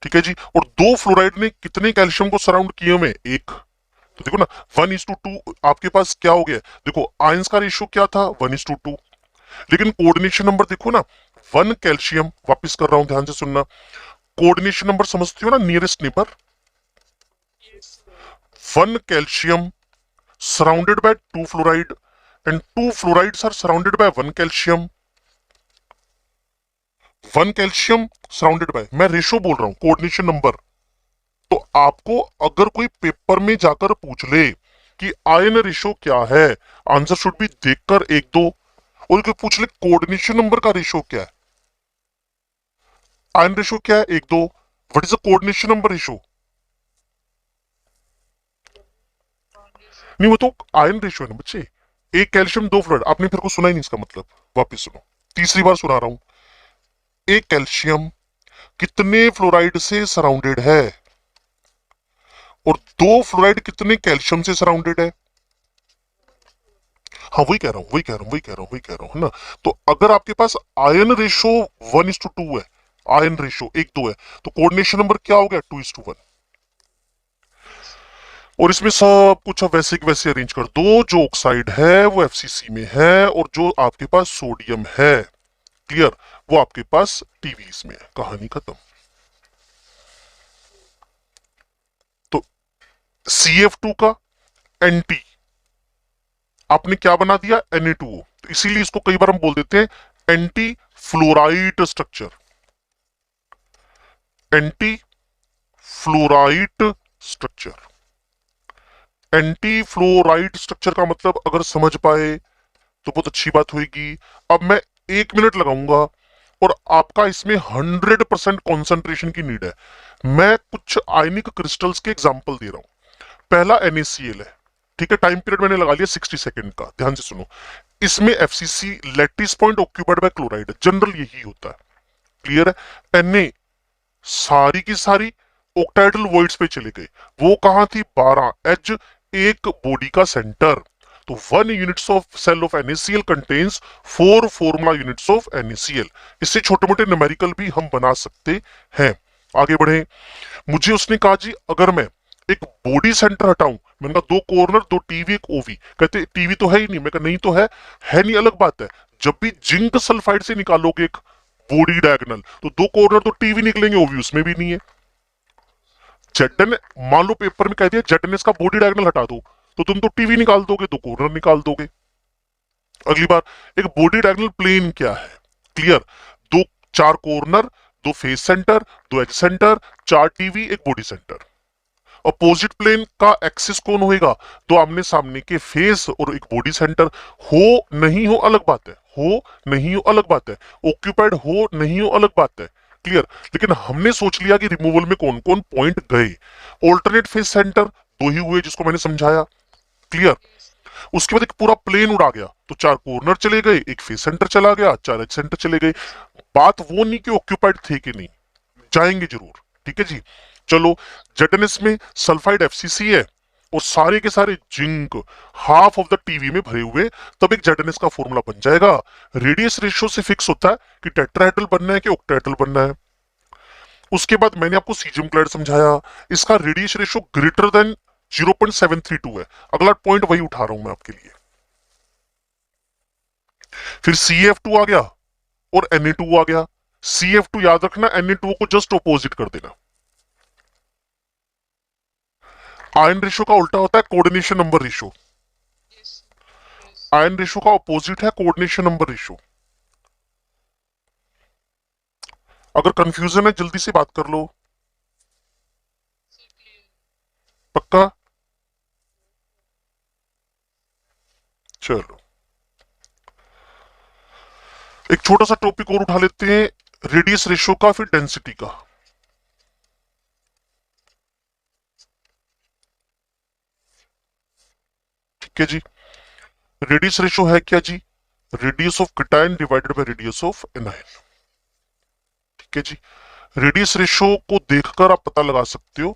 ठीक है जी। और 2 फ्लोराइड ने कितने कैल्शियम को सराउंड किए हुए, 1। तो देखो ना, 1:2 आपके पास क्या हो गया, देखो आयंस का रेशियो क्या था, 1:2। लेकिन कोऑर्डिनेशन नंबर देखो ना, 1 कैल्शियम, वापस कर रहा हूं ध्यान से सुनना, कोऑर्डिनेशन नंबर समझते हो ना, nearest neighbour, 1 calcium surrounded by 2 fluoride and 2 fluorides are surrounded by 1 calcium, 1 calcium surrounded by, मैं रेशो बोल रहा हूं, कोऑर्डिनेशन नंबर। तो आपको अगर कोई पेपर में जाकर पूछ ले कि आयन रेशो क्या है, आंसर शुड भी देखकर 1 2, और कोई पूछ ले कोऑर्डिनेशन नंबर का रेशो क्या है, आयन रेशो क्या है, 1 2, what is the coordination number ratio. नहीं, वो तो आयन रेशो है ना बच्चे, 1 कैल्शियम 2 फ्लोराइड, आपने फिर को सुना ही नहीं इसका मतलब, वापिस सुनो, तीसरी बार सुना रहा हूं। 1 कैल्शियम कितने फ्लोराइड से सराउंडेड है, और 2 फ्लोराइड कितने कैल्शियम से सराउंडेड है। हाँ वही कह रहा हूँ, वही कह रहा हूँ, वही कह रहा हूँ, वही कह रहा हूँ, है ना। तो अगर आपके पास आयन रेशो 1:2 है, आयन रेशो 1 2 है, तो कोऑर्डिनेशन नंबर क्या हो गया, 2:1। और इसमें सब कुछ अब वैसे के वैसे अरेंज कर दो, जो ऑक्साइड है वो एफसीसी में है, और जो आपके पास सोडियम है, क्लियर, वो आपके पास टीवीज में है, कहानी खत्म। तो CF2 का एंटी आपने क्या बना दिया, Na2O। तो इसीलिए इसको कई बार हम बोल देते हैं anti fluoride structure, anti fluoride structure. Anti fluoride structure का मतलब अगर समझ पाए तो बहुत अच्छी बात होगी। अब मैं 1 मिनट लगाऊंगा और आपका इसमें 100% कॉन्सेंट्रेशन की नीड है। मैं कुछ आयनिक क्रिस्टल्स के एग्जांपल दे रहा हूं। पहला NaCl है, ठीक है। टाइम पीरियड मैंने लगा लिया 60 सेकंड का, ध्यान से सुनो। इसमें FCC lattice point occupied by chloride, general यही होता है, क्लियर है। Na सारी की सारी ऑक्टाइडल वॉइड्स पे चले गए। वो कहां थी, 12 H, एक बॉडी का सेंटर। तो 1 units of cell of NaCl contains 4 formula units of NaCl। इससे छोटे मोटे न्यूमेरिकल भी हम बना सकते हैं। आगे बढ़े। मुझे उसने कहा जी अगर मैं एक बॉडी सेंटर हटाऊं, मैंने कहा 2 कॉर्नर 2 टीवी 1 ओवी। कहते टीवी तो है ही नहीं। मैं कहा नहीं तो है नहीं, अलग बात है। जब भी जिंक सल्फाइड से निकालोगे एक बॉडी डायगोनल तो 2 कॉर्नर तो टीवी निकलेंगे, ओवी उसमें भी नहीं है। जेडन मान लो पेपर में कह दिया जेडनेस का बॉडी डायगोनल हटा दो, तो तुम तो टीवी निकाल दोगे, 2 कॉर्नर निकाल दोगे। अगली बार, एक बॉडी डायगोनल प्लेन क्या है, clear. 4 corner, 2 face center, 2 edge center, 4 TV, एक बॉडी सेंटर। अपोजिट प्लेन का एक्सिस कौन होएगा, 2 आमने सामने के फेस और एक बॉडी सेंटर। हो नहीं हो अलग बात है, हो नहीं हो अलग बात है, ऑक्यूपाइड हो नहीं हो अलग बात है, क्लियर। लेकिन हमने सोच लिया कि रिमूवल में कौन कौन पॉइंट गए। ऑल्टरनेट फेस सेंटर 2 ही हुए जिसको मैंने समझाया, क्लियर। उसके बाद एक पूरा प्लेन उड़ा गया तो 4 कॉर्नर चले गए, एक फेस सेंटर चला गया, 4 एज सेंटर चले गए। बात वो नहीं कि ऑक्यूपाइड थे कि नहीं, जाएंगे जरूर, ठीक है जी। चलो, जेडएनएस में सल्फाइड FCC है और सारे के सारे zinc half of the TV में भरे हुए, तब एक जेडएनएस का फॉर्मूला बन जाएगा। रेडियस रेशियो से फिक्स होता है कि टेट्राहेड्रल बनना है कि ऑक्टाहेड्रल बनना है। उसके बाद मैंने आपको सीजियम क्लोराइड समझाया, इसका रेडियस रेशियो ग्रेटर देन 0.732 है। अगला पॉइंट वही उठा रहा हूं मैं आपके लिए। फिर CF2 आ गया और Na2 आ गया। CF2 याद रखना, Na2 को जस्ट ऑपोजिट कर देना। आयन रेशो का उल्टा होता है coordination number ratio. Ion ratio का ऑपोजिट है कोऑर्डिनेशन नंबर रेशो। अगर कंफ्यूजन है जल्दी से बात कर लो, पक्का। चलो, एक छोटा सा टॉपिक और उठा लेते हैं, रेडियस रेशो का, फिर डेंसिटी का। ठीक है जी। रेडियस रेशो है क्या जी, radius of cation divided by radius of anion. ठीक है जी। रेडियस रेशो को देखकर आप पता लगा सकते हो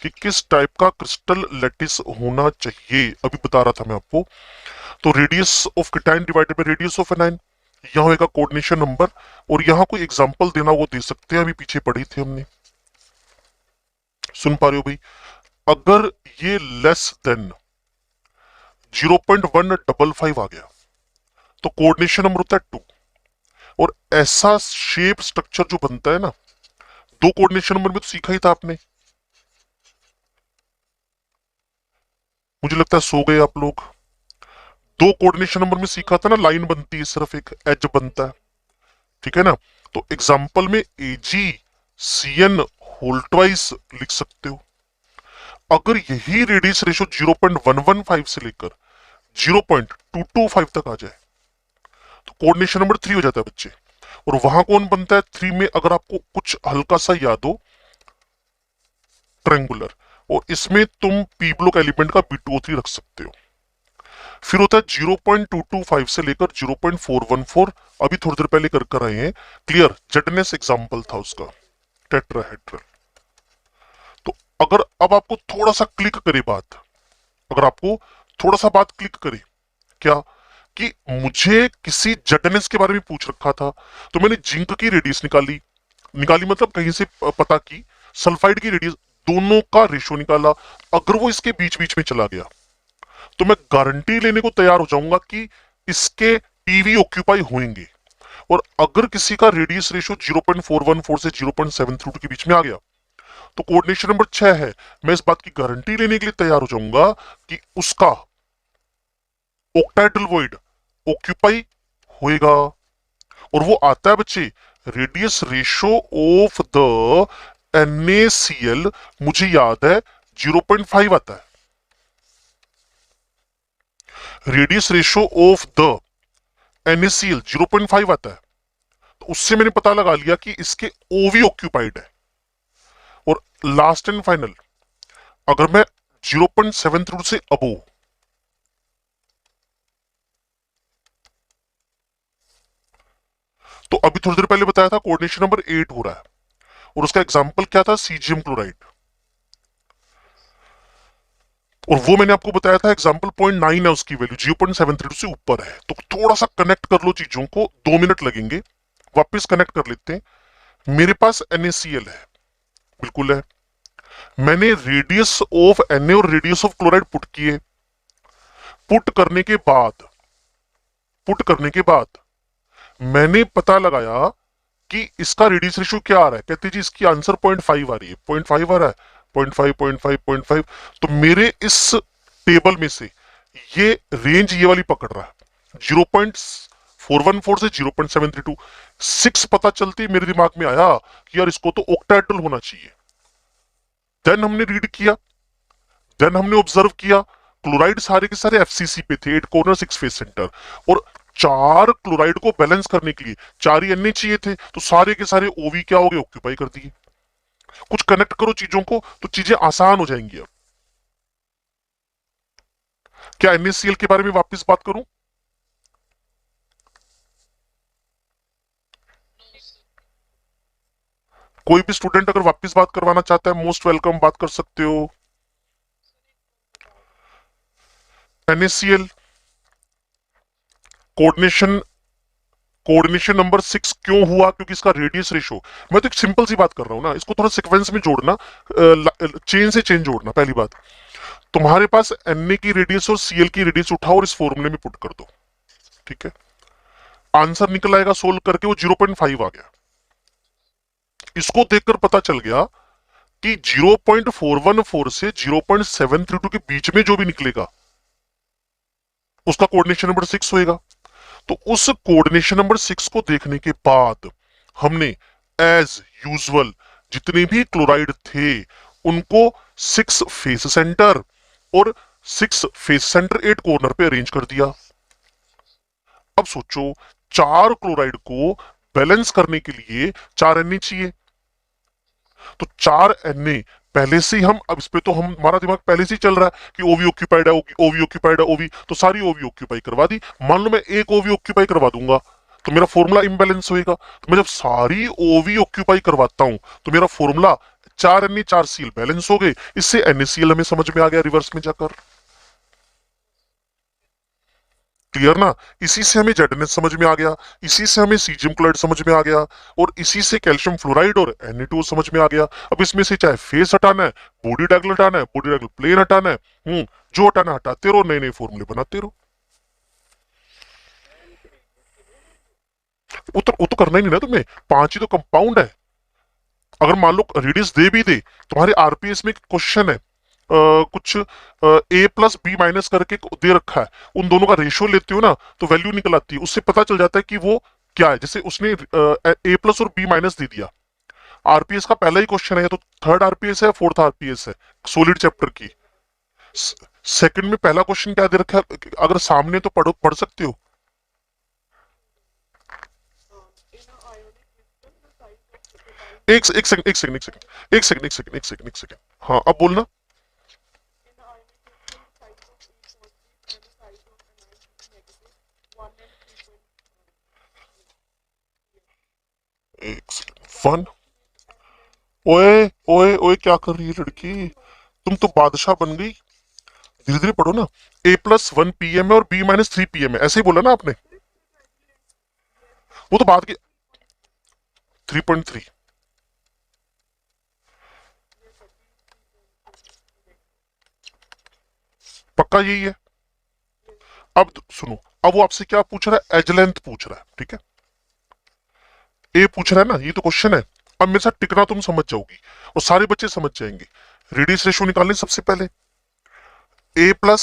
कि किस टाइप का क्रिस्टल लैटिस होना चाहिए, अभी बता रहा था मैं आपको। तो radius of cation divided by radius of anion, यहाँ होगा कोऑर्डिनेशन नंबर। और यहाँ कोई एग्जांपल देना वो दे सकते हैं, अभी पीछे पढ़ी थी हमने, सुन पा रहे हो भाई। अगर ये लेस देन 0.155 आ गया तो कोऑर्डिनेशन नंबर होता है 2। और ऐसा शेप स्ट्रक्चर जो बनता है ना, 2 कोऑर्डिनेशन नंबर में तो सीखा ही था आपने। मुझे लगता है सो गए आप लोग। 2 कोऑर्डिनेशन नंबर में सीखा था ना, लाइन बनती है, सिर्फ एक एज बनता है, ठीक है ना। तो एग्जाम्पल में AgCN होल ट्वाइस लिख सकते हो। अगर यही रेडियस रेशो 0.115 से लेकर 0.225 तक आ जाए तो कोऑर्डिनेशन नंबर 3 हो जाता है बच्चे। और वहां कौन बनता है 3 में, अगर आपको कुछ हल्का सा याद हो, ट्रायंगुलर। और इसमें तुम पी ब्लॉक एलिमेंट का B2O3 रख सकते हो। फिर होता है 0.225 से लेकर 0.414, अभी थोड़ी देर पहले कर कर आए हैं, क्लियर। जेडनेस एग्जांपल था उसका, टेट्राहेड्रल। तो अगर अब आपको थोड़ा सा क्लिक करे बात, अगर आपको थोड़ा सा बात क्लिक करे, क्या कि मुझे किसी जेडनेस के बारे में पूछ रखा था, तो मैंने जिंक की रेडियस निकाली, निकाली मतलब कहीं से पता की, सल्फाइड की रेडियस, दोनों का रेशो निकाला। अगर वो इसके बीच बीच में चला गया तो मैं गारंटी लेने को तैयार हो जाऊंगा कि इसके टीवी ऑक्यूपाई होंगे। और अगर किसी का रेडियस रेशो 0.414 से 0.732 के बीच में आ गया तो कोऑर्डिनेशन नंबर 6 है, मैं इस बात की गारंटी लेने के लिए तैयार हो जाऊंगा कि उसका ऑक्टाहेड्रल वॉइड ऑक्यूपाई होएगा। और वो आता है बच्चे radius ratio of the NaCl, मुझे याद है 0.5 आता है। Radius ratio of the NaCl 0.5 आता है। तो उससे मैंने पता लगा लिया कि इसके ओवी ऑक्यूपाइड है। और लास्ट एंड फाइनल, अगर मैं 0.7 से अबो, तो अभी थोड़ी देर पहले बताया था कोऑर्डिनेशन नंबर 8 हो रहा है, और उसका एग्जांपल क्या था, सीजियम क्लोराइड। और वो मैंने आपको बताया था एग्जांपल 0.9 है, उसकी वैल्यू 0.732 से ऊपर है। तो थोड़ा सा कनेक्ट कर लो चीजों को, 2 मिनट लगेंगे, वापस कनेक्ट कर लेते हैं। मेरे पास NaCl है, बिल्कुल है। मैंने रेडियस ऑफ Na और रेडियस ऑफ क्लोराइड पुट किए। पुट करने के बाद पुट करने के बाद मैंने पता लगाया कि इसका रेडियस रेशियो क्या आ रहा है। कहते जी इसकी आंसर 0.5 आ रही है, 0.5 आ रहा है, 0.5 0.5 0.5। तो मेरे इस टेबल में से ये रेंज ये वाली पकड़ रहा है, 0.414 से 0.732। 6 पता चलती मेरे दिमाग में आया कि यार इसको तो ऑक्टाहेड्रल होना चाहिए। देन हमने रीड किया, देन हमने ऑब्जर्व किया, क्लोराइड सारे के सारे FCC पे थे, 8 कॉर्नर 6 फेस सेंटर। और 4 क्लोराइड को बैलेंस करने के लिए 4 ही Na चाहिए थे, तो सारे के सारे OV क्या हो गए, ऑक्यूपाई कर दिए। कुछ कनेक्ट करो चीजों को तो चीजें आसान हो जाएंगी। अब क्या NaCl के बारे में वापस बात करूं? कोई भी स्टूडेंट अगर वापस बात करवाना चाहता है, मोस्ट वेलकम, बात कर सकते हो। NaCl कोऑर्डिनेशन कोऑर्डिनेशन नंबर 6 क्यों हुआ? क्योंकि इसका रेडियस रेशो, मैं तो एक सिंपल सी बात कर रहा हूं ना, इसको थोड़ा सीक्वेंस में जोड़ना, चेन से चेन जोड़ना। पहली बात, तुम्हारे पास Na की रेडियस और Cl की रेडियस उठाओ और इस फॉर्मूले में पुट कर दो, ठीक है। आंसर निकल आएगा, सोल्व करके वो 0.5 आ गया। इसको देखकर पता चल गया कि 0.414 से 0.732 के बीच में जो भी निकलेगा उसका कोऑर्डिनेशन नंबर 6 होएगा। तो उस कोऑर्डिनेशन नंबर 6 को देखने के बाद हमने एज यूजुअल जितने भी क्लोराइड थे उनको 6 फेस सेंटर और 6 फेस सेंटर 8 कॉर्नर पे अरेंज कर दिया। अब सोचो, 4 क्लोराइड को बैलेंस करने के लिए 4 Na चाहिए। तो 4 Na पहले से ही हम, अब इस पे तो हम, हमारा दिमाग पहले से ही चल रहा है कि ओवी ऑक्यूपाइड है, ओवी ऑक्यूपाइड है, ओवी, तो सारी ओवी ऑक्यूपाई करवा दी। मान लो मैं एक ओवी ऑक्यूपाई करवा दूंगा तो मेरा फॉर्मूला इम्बैलेंस होएगा। तो मैं जब सारी ओवी ऑक्यूपाई करवाता हूं तो मेरा फॉर्मूला 4 Na 4 Cl बैलेंस हो गए। इससे NaCl हमें समझ में आ गया रिवर्स में जाकर। क्लियर ना? इसी से हमें जेडनेस समझ में आ गया, इसी से हमें सीजियम क्लोराइड समझ में आ गया, और इसी से कैल्शियम फ्लोराइड और Na2 समझ में आ गया। अब इसमें से चाहे फेस हटाना है, बॉडी डायगोनल हटाना है, बॉडी डायगोनल प्लेन हटाना है, जो हटाना हटाते रहो, नए नए फॉर्मूले बनाते रहो। वो तो करना ही नहीं ना तुम्हें, 5 ही तो कंपाउंड है। अगर मान लो रेडियस दे भी दे, तुम्हारे RPS में क्वेश्चन है, कुछ A+B- करके दे रखा है, उन दोनों का रेशियो लेते हो ना तो वैल्यू निकल आती है, उससे पता चल जाता है कि वो क्या है। जैसे उसने A+ और B- दे दिया, RPS का पहला ही क्वेश्चन है, या तो थर्ड RPS है, फोर्थ RPS है, सॉलिड चैप्टर की। सेकंड में पहला क्वेश्चन क्या दे रखा है, अगर सामने तो पढ़ो, पढ़ सकते हो। एक सेकंड, एक सेकंड, एक सेकंड, एक सेकंड, एक सेकंड, एक सेकंड, एक सेकंड, हाँ अब बोलना। एक सेकंड, वन, ओए ओए ओए, क्या कर रही है लड़की? तुम तो बादशाह बन गई। धीरे धीरे पढ़ो ना। A+1 PM है और B-3 PM है, ऐसे ही बोला ना आपने? वो तो बाद की 3.3। पक्का यही है? अब सुनो, अब वो आपसे क्या पूछ रहा है, एज लेंथ पूछ रहा है, ठीक है। ए पूछ रहा है ना, ये तो क्वेश्चन है। अब मेरे साथ टिकना तुम समझ जाओगी और सारे बच्चे समझ जाएंगे। रेडियस रेशो निकालने सबसे पहले A+B-,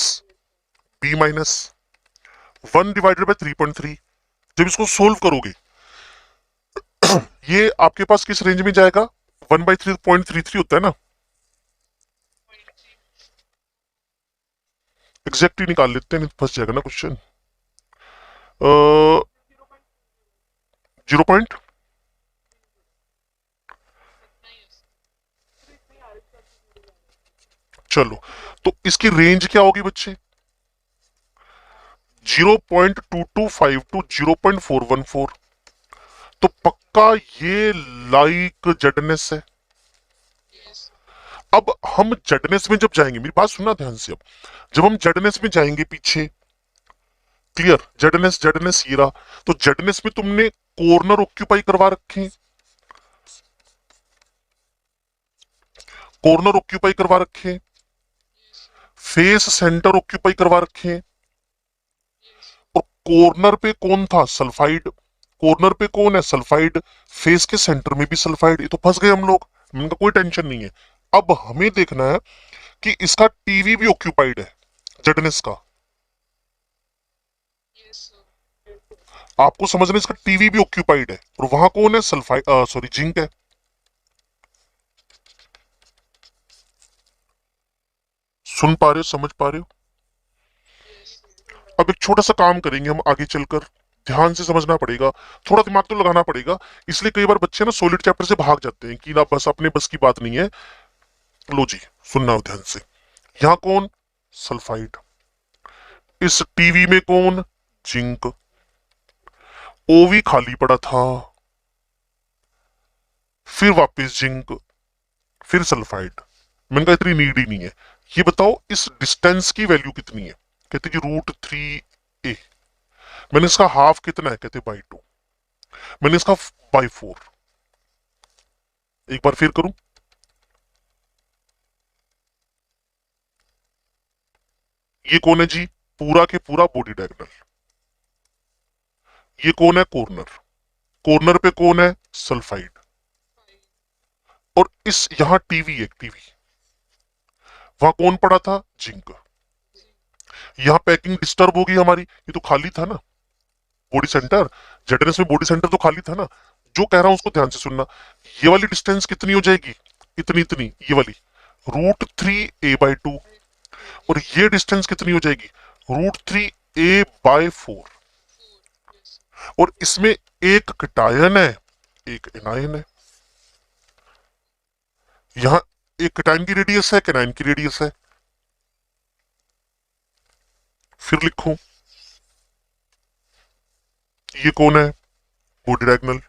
1/3.3। जब इसको सोल्व करोगे ये आपके पास किस रेंज में जाएगा? 1/3.33 होता है ना, एग्जैक्ट ही निकाल लेते हैं, नहीं तो फंस जाएगा ना क्वेश्चन। 0 चलो, तो इसकी रेंज क्या होगी बच्चे? 0.2252 0.414। तो पक्का ये लाइक जडनेस है। अब हम जडनेस में जब जाएंगे, मेरी बात सुनना ध्यान से। अब जब हम जडनेस में जाएंगे पीछे, क्लियर, जडनेस जडनेस ये रहा, तो जडनेस में तुमने कॉर्नर ऑक्यूपाई करवा रखे हैं, कॉर्नर ऑक्यूपाई करवा रखे हैं, फेस सेंटर ऑक्यूपाई करवा रखे हैं, और कॉर्नर पे कौन था? सल्फाइड। कॉर्नर पे कौन है? सल्फाइड। फेस के सेंटर में भी सल्फाइड। ये तो फंस गए हम लोग, इनका कोई टेंशन नहीं है। अब हमें देखना है कि इसका टीवी भी ऑक्यूपाइड है, जडनेस का। आपको समझना है, इसका टीवी भी ऑक्यूपाइड है, और वहां कौन है? सल्फाइड, सॉरी, जिंक है। सुन पा रहे हो? समझ पा रहे हो? अब एक छोटा सा काम करेंगे हम आगे चलकर, ध्यान से समझना पड़ेगा, थोड़ा दिमाग तो लगाना पड़ेगा। इसलिए कई बार बच्चे ना सॉलिड चैप्टर से भाग जाते हैं कि ना बस अपने बस की बात नहीं है। लो जी, सुनना हो ध्यान से। यहाँ कौन? सल्फाइड। इस टीवी में कौन? जिंक। ओवी खाली पड़ा था, फिर वापस जिंक, फिर सल्फाइड। मैंने कहा इतनी नीड ही नहीं है। ये बताओ इस डिस्टेंस की वैल्यू कितनी है? कहते जी √3a। मैंने इसका हाफ कितना है? कहते बाई 2। मैंने इसका बाई 4। एक बार फिर करूं, ये कौन है जी? पूरा के पूरा बॉडी डायगोनल। ये कौन है? कॉर्नर। कॉर्नर पे कौन है? सल्फाइड। और इस यहां टीवी, एक टीवी, वहां कौन पड़ा था? जिंक। यहां पैकिंग डिस्टर्ब होगी हमारी, ये तो खाली था ना बॉडी सेंटर। जेडनेस में बॉडी सेंटर तो खाली था ना। जो कह रहा हूं उसको ध्यान से सुनना। ये वाली डिस्टेंस कितनी हो जाएगी? इतनी इतनी, ये वाली √3a/2। और ये डिस्टेंस कितनी हो जाएगी? √3a/4। और इसमें एक कटायन है, एक एनायन है। यहां एक कटायन की रेडियस है, एनायन की रेडियस है। फिर लिखो, ये कौन है? Body diagonal.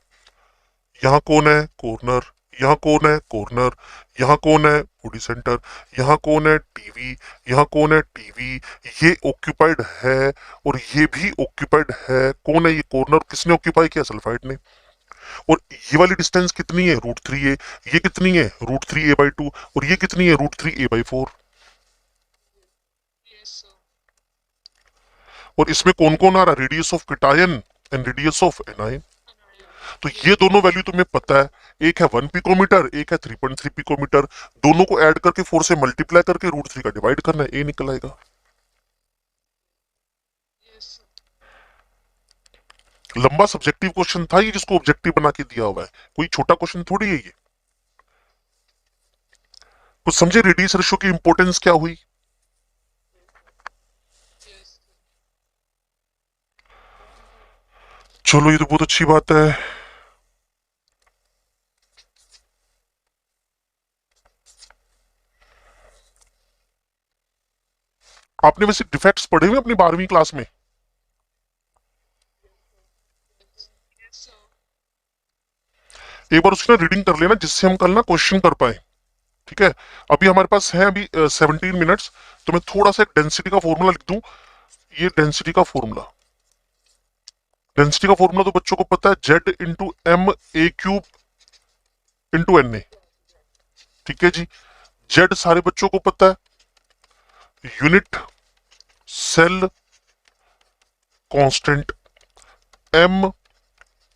यहाँ कौन है? कॉर्नर। यहाँ कौन है? कॉर्नर। यहाँ कौन है? Body centre. यहाँ कौन है? टीवी। यहाँ कौन है? टीवी। ये ऑक्यूपाइड है, और ये भी ऑक्यूपाइड है। कौन है ये? कॉर्नर। किसने ऑक्यूपाई किया? सल्फाइड ने। और ये वाली डिस्टेंस कितनी है? √3a। ये कितनी है? √3a/2। और ये कितनी है? √3a/4। और इसमें कौन कौन आ रहा है? Radius of cation and radius of anion. तो ये दोनों वैल्यू तुम्हें पता है, एक है 1 पिकोमीटर, एक है 3.3 पिकोमीटर। दोनों को ऐड करके 4 से मल्टीप्लाई करके √3 का डिवाइड करना है, ए निकल आएगा। लंबा सब्जेक्टिव क्वेश्चन था ये, जिसको ऑब्जेक्टिव बना के दिया हुआ है, कोई छोटा क्वेश्चन थोड़ी है ये। कुछ समझे रेडियस रेशियो की इंपॉर्टेंस क्या हुई? चलो, ये तो बहुत अच्छी बात है। आपने वैसे डिफेक्ट्स पढ़े हुए अपनी 12वीं क्लास में? एक बार उसकी ना रीडिंग कर लेना, जिससे हम कल ना क्वेश्चन कर पाए। ठीक है, अभी हमारे पास है अभी 17 मिनट्स। तो मैं थोड़ा सा एक डेंसिटी का फॉर्मूला लिख दूं। ये डेंसिटी का फॉर्मूला, डेंसिटी का फॉर्मूला तो बच्चों को पता है, Z × M⁴ ठीक है जी। जेड सारे बच्चों को पता है, unit cell constant. M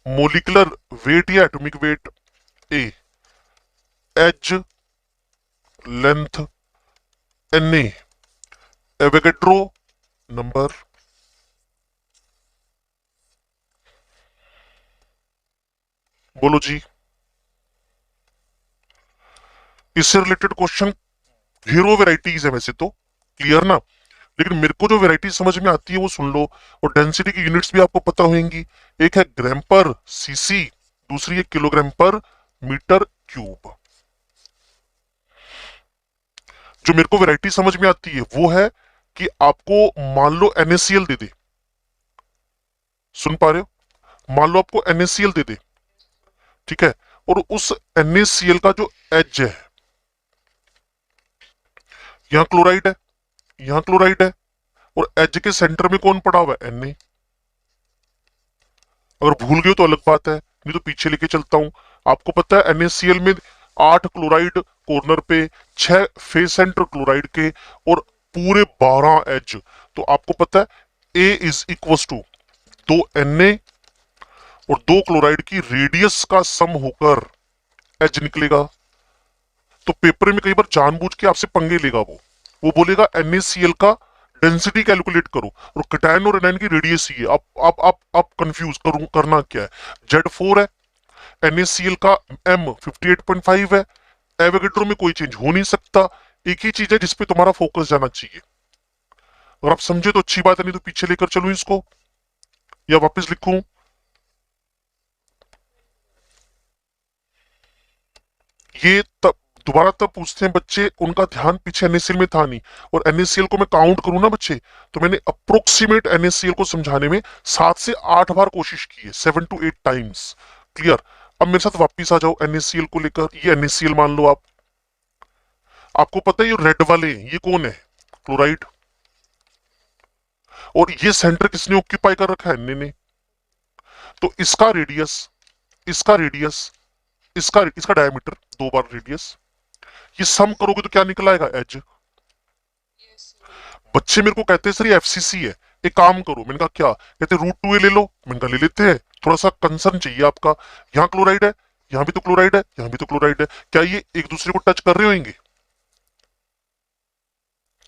molecular weight या atomic weight. A edge length. N Avogadro number. बोलो जी। इससे रिलेटेड क्वेश्चन ढेरों वेराइटीज है वैसे तो, क्लियर ना, लेकिन मेरे को जो वेराइटी समझ में आती है वो सुन लो। और डेंसिटी की यूनिट्स भी आपको पता होंगी। एक है ग्राम पर सीसी, दूसरी है किलोग्राम पर मीटर क्यूब। जो मेरे को वैरायटी समझ में आती है वो है कि आपको मान लो NaCl दे दे, सुन पा रहे हो, मान लो आपको NaCl दे दे, ठीक है, और उस NaCl का जो एच है, यहां क्लोराइड है, यहां क्लोराइड है, और एच के सेंटर में कौन पड़ा हुआ है, Na। अगर भूल गए तो अलग बात है, नहीं तो पीछे लेके चलता हूं। आपको पता है NaCl में 8 क्लोराइड कॉर्नर पे, 6 फेस सेंटर क्लोराइड के, और पूरे 12 एच। तो आपको पता है A is equal to 2 Na और 2 क्लोराइड की रेडियस का सम होकर एच निकलेगा। तो पेपर में कई बार जानबूझ के आपसे पंगे लेगा वो बोलेगा NaCl का डेंसिटी कैलकुलेट करो, और कटायन और एनायन की रेडियस ही है। आप कंफ्यूज करना क्या है। Z4 है, NaCl का M 58.5 है, एवोगेड्रो में कोई चेंज हो नहीं सकता। एक ही चीज है जिसपे तुम्हारा फोकस जाना चाहिए। अगर आप समझे तो अच्छी बात है, नहीं तो पीछे लेकर चलूं इसको या वापस लिखूं। ये तब दोबारा तब पूछते हैं बच्चे, उनका ध्यान पीछे NaCl में था नहीं। और NaCl को मैं काउंट करूं ना बच्चे, तो मैंने अप्रोक्सीमेट NaCl को समझाने में 7 से 8 बार कोशिश की है, 7 to 8 टाइम्स। क्लियर। अब मेरे साथ वापिस आ जाओ NaCl को लेकर। ये NaCl मान लो आप। आपको पता है ये रेड वाले ये कौन है, क्लोराइड। और ये सेंटर किसने ऑक्यूपाई कर रखा है, ने। तो इसका रेडियस, इसका रेडियस, इसका इसका डायमीटर, 2 बार रेडियस, ये सम करोगे तो क्या निकल आएगा, एज। बच्चे मेरे को कहते हैं सर ये FCC है, एक काम करो। मैंने कहा क्या, कहते √2a ले लो। मैंने कहा ले लेते हैं, थोड़ा सा कंसर्न चाहिए आपका। यहाँ क्लोराइड है, यहाँ भी तो क्लोराइड है, यहाँ भी तो क्लोराइड है, क्या ये एक दूसरे को टच कर रहे होंगे।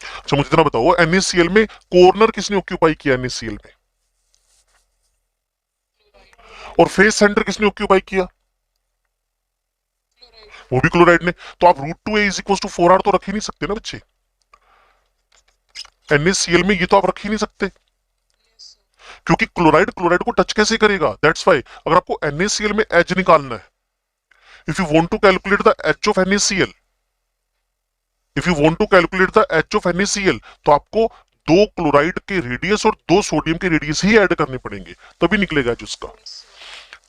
अच्छा मुझे इतना बताओ, NaCl में कॉर्नर किसने ऑक्यूपाई किया, NaCl में, और फेस सेंटर किसने ऑक्यूपाई किया, वो भी क्लोराइड ने। तो आप √2a is equal to 4r तो रख ही नहीं सकते ना बच्चे। NaCl में ये तो आप रख ही नहीं सकते, क्योंकि क्लोराइड क्लोराइड को टच कैसे करेगा। दैट्स वाई अगर आपको NaCl में एच निकालना है, if you want to calculate the H of NaCl, if you want to calculate the H of NaCl, तो आपको 2 क्लोराइड के रेडियस और 2 सोडियम के रेडियस ही ऐड करने पड़ेंगे, तभी निकलेगा एच उसका।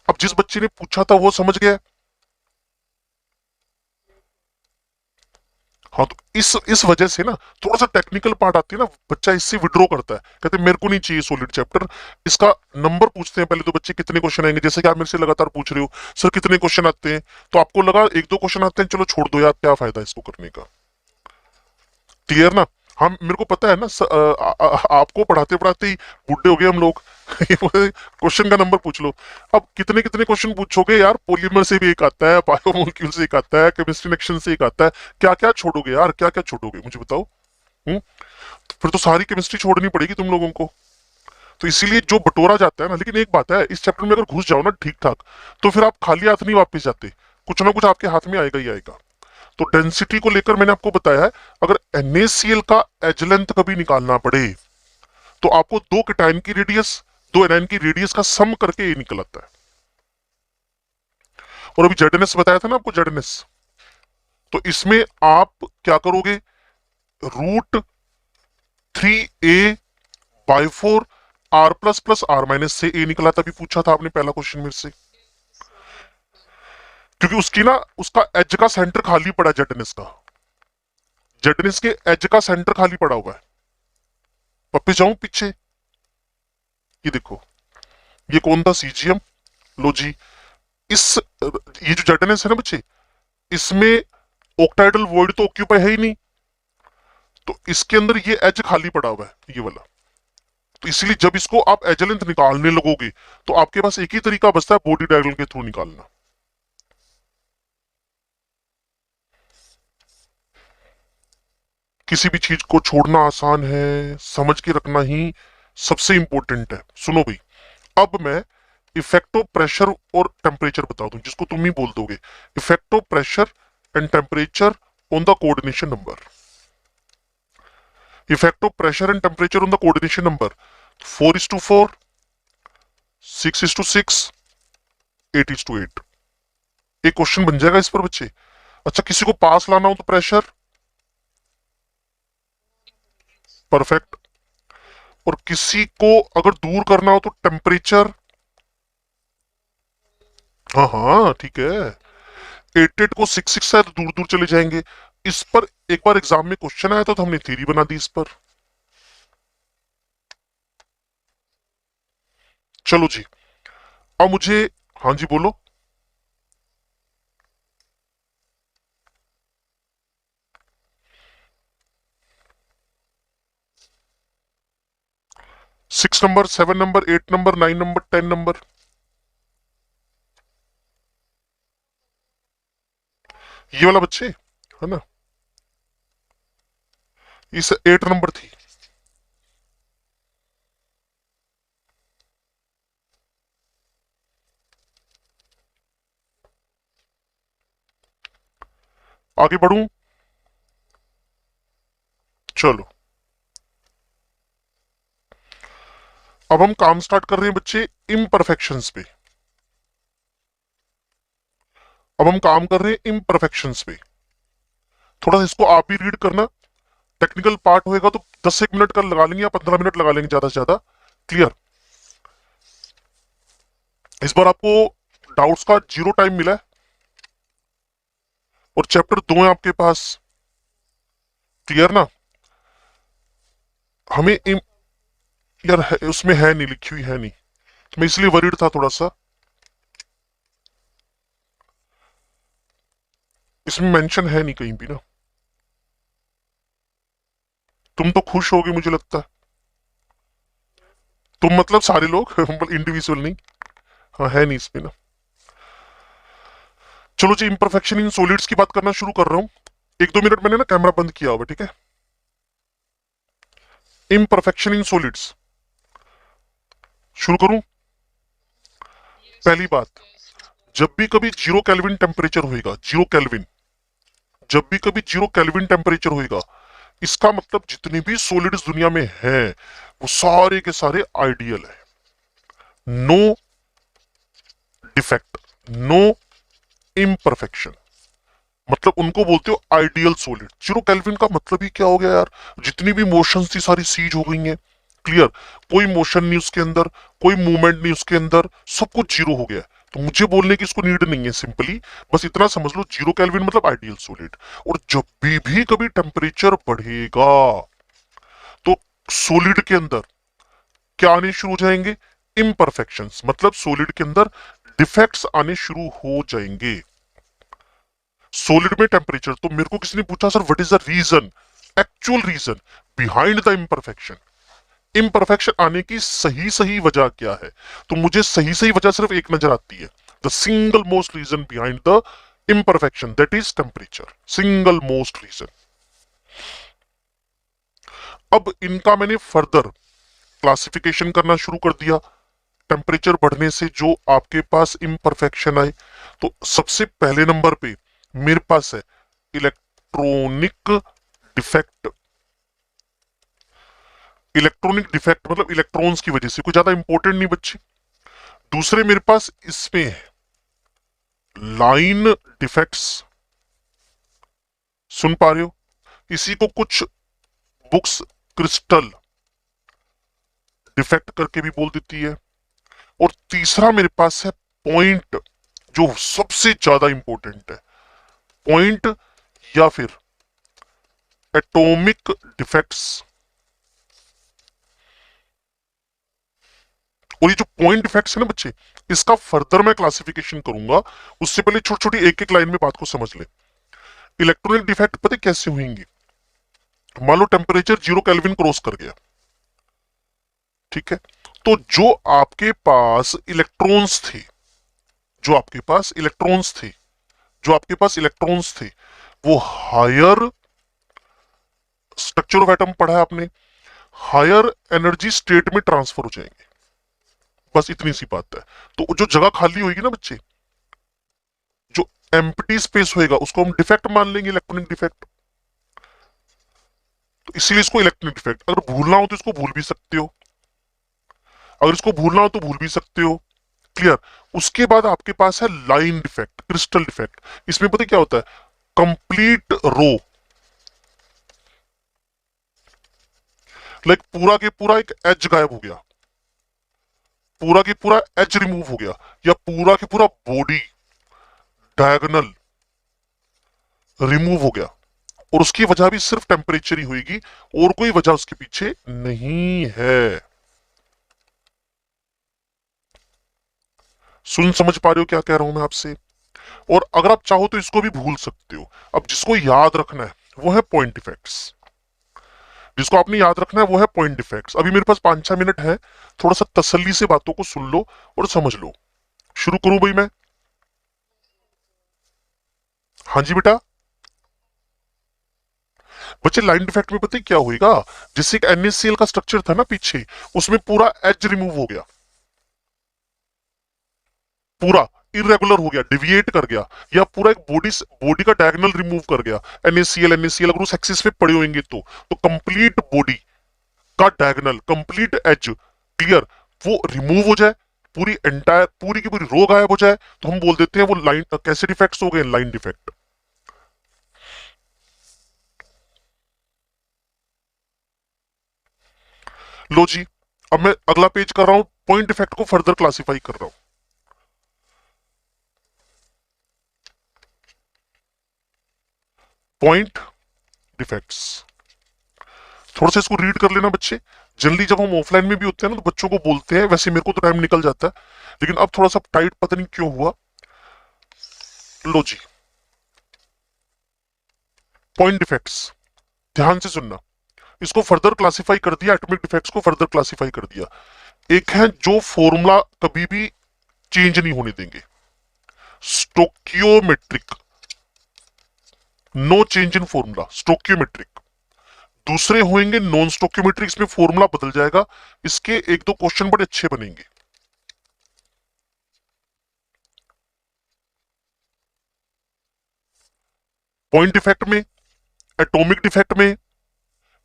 अब जिस बच्चे ने पूछा था वो समझ गया। हाँ तो इस वजह से ना थोड़ा सा टेक्निकल पार्ट आती है ना, बच्चा इससे विड्रॉ करता है, कहते मेरे को नहीं चाहिए सॉलिड चैप्टर। इसका नंबर पूछते हैं पहले तो बच्चे, कितने क्वेश्चन आएंगे, जैसे कि आप मेरे से लगातार पूछ रहे हो सर कितने क्वेश्चन आते हैं, तो आपको लगा 1-2 क्वेश्चन आते हैं, चलो छोड़ दो यार, क्या फायदा इसको करने का। क्लियर ना। हम मेरे को पता है ना आपको पढ़ाते पढ़ाते ही बुढ़े हो गए हम लोग। क्वेश्चन का नंबर पूछ लो। अब कितने कितने क्वेश्चन पूछोगे यार, पॉलीमर से भी एक आता है, बायोमोलिक्यूल से एक आता है, केमिस्ट्री रिएक्शन से एक आता है, क्या क्या छोड़ोगे यार, क्या क्या छोड़ोगे मुझे बताओ। फिर तो सारी केमिस्ट्री छोड़नी पड़ेगी तुम लोगों को। तो इसीलिए जो बटोरा जाता है ना, लेकिन एक बात है, इस चैप्टर में अगर घुस जाओ ना ठीक ठाक, तो फिर आप खाली हाथ नहीं वापस जाते, कुछ ना कुछ आपके हाथ में आएगा ही आएगा। तो डेंसिटी को लेकर मैंने आपको बताया है, अगर NaCl का एज लेंथ कभी निकालना पड़े तो आपको 2 कैटायन की रेडियस, 2 एनायन की रेडियस का सम करके ये निकल आता है। और अभी जेडनेस बताया था ना आपको, जेडनेस, तो इसमें आप क्या करोगे, √3a/4 r++r- से a निकला, तभी पूछा था आपने पहला क्वेश्चन मेरे से, क्योंकि उसकी ना उसका एज का सेंटर खाली पड़ा, जेडनेस का, जेडनेस के एज का सेंटर खाली पड़ा हुआ है। वापिस जाऊं पीछे, ये देखो, ये कौन था, सीजीएम। लो जी, इस ये जो जेडनेस है ना बच्चे, इसमें ऑक्टाइडल वॉइड तो ऑक्यूपाई है ही नहीं, तो इसके अंदर ये एज खाली पड़ा हुआ है, ये वाला। तो इसलिए जब इसको आप एज लेंथ निकालने लगोगे तो आपके पास एक ही तरीका बचता है, बॉडी डायग्राम के थ्रू निकालना। किसी भी चीज को छोड़ना आसान है, समझ के रखना ही सबसे इंपॉर्टेंट है। सुनो भाई, अब मैं इफेक्ट ऑफ प्रेशर और टेम्परेचर बता दूं, जिसको तुम ही बोल दोगे, effect of pressure and temperature on the coordination number, effect of pressure and temperature on the coordination number, 4:4, 6:6, 8:8। एक क्वेश्चन बन जाएगा इस पर बच्चे। अच्छा, किसी को पास लाना हो तो प्रेशर, परफेक्ट, और किसी को अगर दूर करना हो तो टेम्परेचर, हाँ हाँ ठीक है, 8:8 को 6:6 है तो दूर दूर चले जाएंगे। इस पर एक बार एग्जाम में क्वेश्चन आया था तो हमने थ्योरी बना दी इस पर। चलो जी, अब मुझे, हाँ जी बोलो। Six number, 7 number, 8 number, 9 number, 10 number, ये वाला बच्चे, है ना, इस 8 नंबर थी। आगे बढ़ूं, चलो अब हम काम स्टार्ट कर रहे हैं बच्चे इम्परफेक्शंस पे। अब हम काम कर रहे हैं इम्परफेक्शंस पे। थोड़ा सा इसको आप भी रीड करना, टेक्निकल पार्ट होएगा तो 10 एक मिनट का लगा लेंगे या 15 मिनट लगा लेंगे ज्यादा से ज्यादा। क्लियर? इस बार आपको डाउट्स का 0 टाइम मिला है और चैप्टर 2 है आपके पास। क्लियर ना? हमें यार उसमें है नहीं, लिखी हुई है नहीं, तो मैं इसलिए वरीड था थोड़ा सा। इसमें मेंशन है नहीं कहीं भी ना। तुम तो खुश होगे मुझे लगता है, तुम मतलब सारे लोग इंडिविजुअल नहीं। हाँ है नहीं इसमें ना। चलो जी, इम्परफेक्शन इन सॉलिड्स की बात करना शुरू कर रहा हूं। 1-2 मिनट मैंने ना कैमरा बंद किया हुआ, ठीक है। इम्परफेक्शन इन सॉलिड्स शुरू करूं। पहली बात, जब भी कभी 0 केल्विन टेम्परेचर होएगा, 0 केल्विन, जब भी कभी 0 केल्विन टेम्परेचर होएगा, इसका मतलब जितने भी सॉलिड्स दुनिया में हैं वो सारे के सारे आइडियल है। नो डिफेक्ट, नो इम्परफेक्शन, मतलब उनको बोलते हो आइडियल सॉलिड। 0 केल्विन का मतलब ही क्या हो गया यार, जितनी भी मोशंस थी सारी सीज हो गई हैं। क्लियर? कोई मोशन नहीं उसके अंदर, कोई मूवमेंट नहीं उसके अंदर, सब कुछ जीरो हो गया है। तो मुझे बोलने की इसको नीड नहीं है, सिंपली बस इतना समझ लो 0 केल्विन मतलब आइडियल सॉलिड। और जब भी कभी टेम्परेचर बढ़ेगा तो सॉलिड के अंदर क्या आने शुरू हो जाएंगे? इम्परफेक्शंस, मतलब सॉलिड के अंदर डिफेक्ट्स आने शुरू हो जाएंगे। सॉलिड में टेम्परेचर, तो मेरे को किसी ने पूछा sir what is the reason, actual reason behind the imperfection, imperfection आने की सही सही वजह क्या है? तो मुझे सही सही वजह सिर्फ एक नजर आती है, the single most reason behind the imperfection, that is temperature, single most reason. अब इनका मैंने फर्दर क्लासिफिकेशन करना शुरू कर दिया। टेम्परेचर बढ़ने से जो आपके पास इम्परफेक्शन आए, तो सबसे पहले नंबर पे मेरे पास है इलेक्ट्रॉनिक डिफेक्ट। इलेक्ट्रॉनिक डिफेक्ट मतलब इलेक्ट्रॉन्स की वजह से, कोई ज्यादा इंपॉर्टेंट नहीं बच्चे। दूसरे मेरे पास इसमें है लाइन डिफेक्ट्स। सुन पा रहे हो? इसी को कुछ बुक्स क्रिस्टल डिफेक्ट करके भी बोल देती है। और तीसरा मेरे पास है पॉइंट, जो सबसे ज्यादा इंपॉर्टेंट है, पॉइंट या फिर एटॉमिक डिफेक्ट्स। और ये जो पॉइंट डिफेक्ट्स है ना बच्चे, इसका फर्दर मैं क्लासिफिकेशन करूंगा। उससे पहले छोटी छोटी एक एक लाइन में बात को समझ ले। इलेक्ट्रॉनिक डिफेक्ट पता कैसे होंगे? मान लो टेम्परेचर 0 केल्विन क्रॉस कर गया, ठीक है, तो जो आपके पास इलेक्ट्रॉन्स थे, जो आपके पास इलेक्ट्रॉन्स थे, जो आपके पास इलेक्ट्रॉन्स थे, वो हायर स्ट्रक्चर ऑफ एटम पढ़ा है आपने, हायर एनर्जी स्टेट में ट्रांसफर हो जाएंगे। बस इतनी सी बात है। तो जो जगह खाली होगी ना बच्चे, जो एम्प्टी स्पेस होएगा उसको हम डिफेक्ट मान लेंगे, इलेक्ट्रॉनिक डिफेक्ट। तो इसीलिए इसको इलेक्ट्रॉनिक डिफेक्ट, अगर भूलना हो तो इसको भूल भी सकते हो, अगर इसको भूलना हो तो भूल भी सकते हो। क्लियर। उसके बाद आपके पास है लाइन डिफेक्ट, क्रिस्टल डिफेक्ट। इसमें पता क्या होता है, कंप्लीट रो, लाइक पूरा के पूरा एक एज गायब हो गया, पूरा की पूरा एज रिमूव हो गया, या पूरा की पूरा बॉडी डायगोनल रिमूव हो गया, और उसकी वजह भी सिर्फ टेम्परेचर ही होगी, और कोई वजह उसके पीछे नहीं है। सुन समझ पा रहे हो क्या कह रहा हूं मैं आपसे? और अगर आप चाहो तो इसको भी भूल सकते हो। अब जिसको याद रखना है वो है पॉइंट इफेक्ट्स, जिसको आपने याद रखना है वो है पॉइंट इफेक्ट्स। अभी मेरे पास 5-6 मिनट है, थोड़ा सा तसल्ली से बातों को सुन लो और समझ लो। शुरू करूं भाई मैं? हाँ जी बेटा। बच्चे लाइन डिफेक्ट में पता है क्या होएगा, जैसे एक NaCl का स्ट्रक्चर था ना पीछे, उसमें पूरा एज रिमूव हो गया, पूरा इरेगुलर हो गया, डिविएट कर गया, या पूरा एक बॉडी बॉडी का डायगोनल रिमूव कर गया। NaCl अगर उस एक्सिस पे पड़े होंगे तो कंप्लीट बॉडी का डायगोनल, कंप्लीट एज, क्लियर, वो रिमूव हो जाए, पूरी एंटायर पूरी की पूरी रो गायब हो जाए, तो हम बोल देते हैं वो लाइन, कैसे डिफेक्ट्स हो गए, लाइन डिफेक्ट। लो जी, अब मैं अगला पेज कर रहा हूं, पॉइंट इफेक्ट को फर्दर क्लासिफाई कर रहा हूं। पॉइंट डिफेक्ट्स, थोड़ा सा इसको रीड कर लेना बच्चे। जनरली जब हम ऑफलाइन में भी होते हैं ना तो बच्चों को बोलते हैं, वैसे मेरे को तो टाइम निकल जाता है, लेकिन अब थोड़ा सा टाइट पता नहीं क्यों हुआ। लो जी, पॉइंट डिफेक्ट्स, ध्यान से सुनना। इसको फर्दर क्लासिफाई कर दिया, एटॉमिक डिफेक्ट्स को फर्दर क्लासिफाई कर दिया। एक है जो फॉर्मूला कभी भी चेंज नहीं होने देंगे, stoichiometric, no change in formula, stoichiometric. दूसरे होंगे नॉन स्टोक्योमेट्रिक, इसमें फॉर्मूला बदल जाएगा। इसके एक दो क्वेश्चन बड़े अच्छे बनेंगे। पॉइंट डिफेक्ट में, एटॉमिक डिफेक्ट में,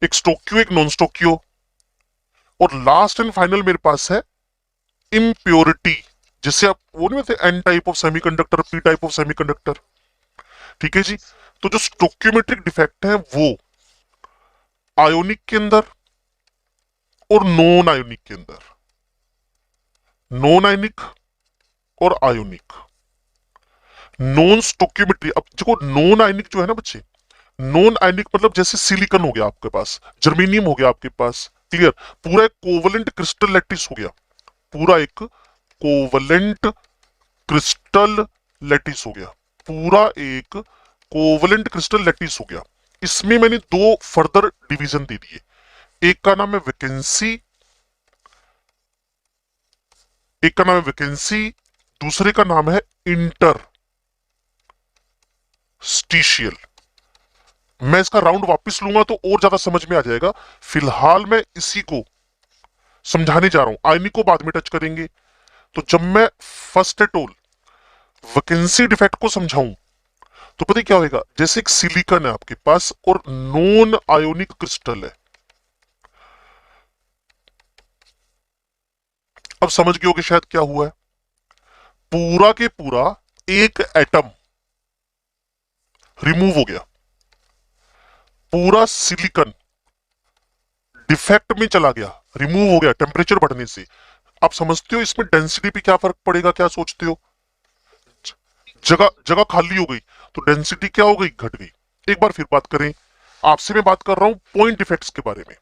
एक स्टोक्यो एक नॉन स्टोक्यो, और लास्ट एंड फाइनल मेरे पास है इम्प्योरिटी। जिससे आप वो नहीं होते N type of semiconductor, P type of semiconductor. ठीक है जी। तो जो स्टोक्योमेट्रिक डिफेक्ट है वो आयोनिक के अंदर और नॉन आयोनिक के अंदर, नॉन आयोनिक और आयोनिक, नॉन स्टोक्योमेट्री। अब देखो नॉन आयोनिक जो है ना बच्चे, नॉन आयोनिक मतलब जैसे सिलिकॉन हो गया आपके पास, जर्मेनियम हो गया आपके पास, क्लियर, पूरा एक कोवलेंट क्रिस्टल लैटिस हो गया, पूरा एक कोवलेंट क्रिस्टल लैटिस हो गया, पूरा एक कोवलेंट क्रिस्टल लैटिस हो गया। इसमें मैंने दो फर्दर डिवीजन दे दिए, एक का नाम है वैकेंसी, एक का नाम है वैकेंसी, दूसरे का नाम है इंटरस्टिशियल। मैं इसका राउंड वापस लूंगा तो और ज्यादा समझ में आ जाएगा। फिलहाल मैं इसी को समझाने जा रहा हूं, आयनिक को बाद में टच करेंगे। तो जब मैं first at all vacancy defect को समझाऊं तो पता है क्या होगा, जैसे एक सिलिकॉन है आपके पास और नॉन आयोनिक क्रिस्टल है। अब समझ गए होगे शायद क्या हुआ है, पूरा के पूरा एक एटम रिमूव हो गया, पूरा सिलिकॉन डिफेक्ट में चला गया, रिमूव हो गया टेम्परेचर बढ़ने से। आप समझते हो इसमें डेंसिटी पे क्या फर्क पड़ेगा, क्या सोचते हो? जगह जगह खाली हो गई तो डेंसिटी क्या हो गई, घट गई। एक बार फिर बात करें, आपसे मैं बात कर रहा हूं पॉइंट इफेक्ट्स के बारे में,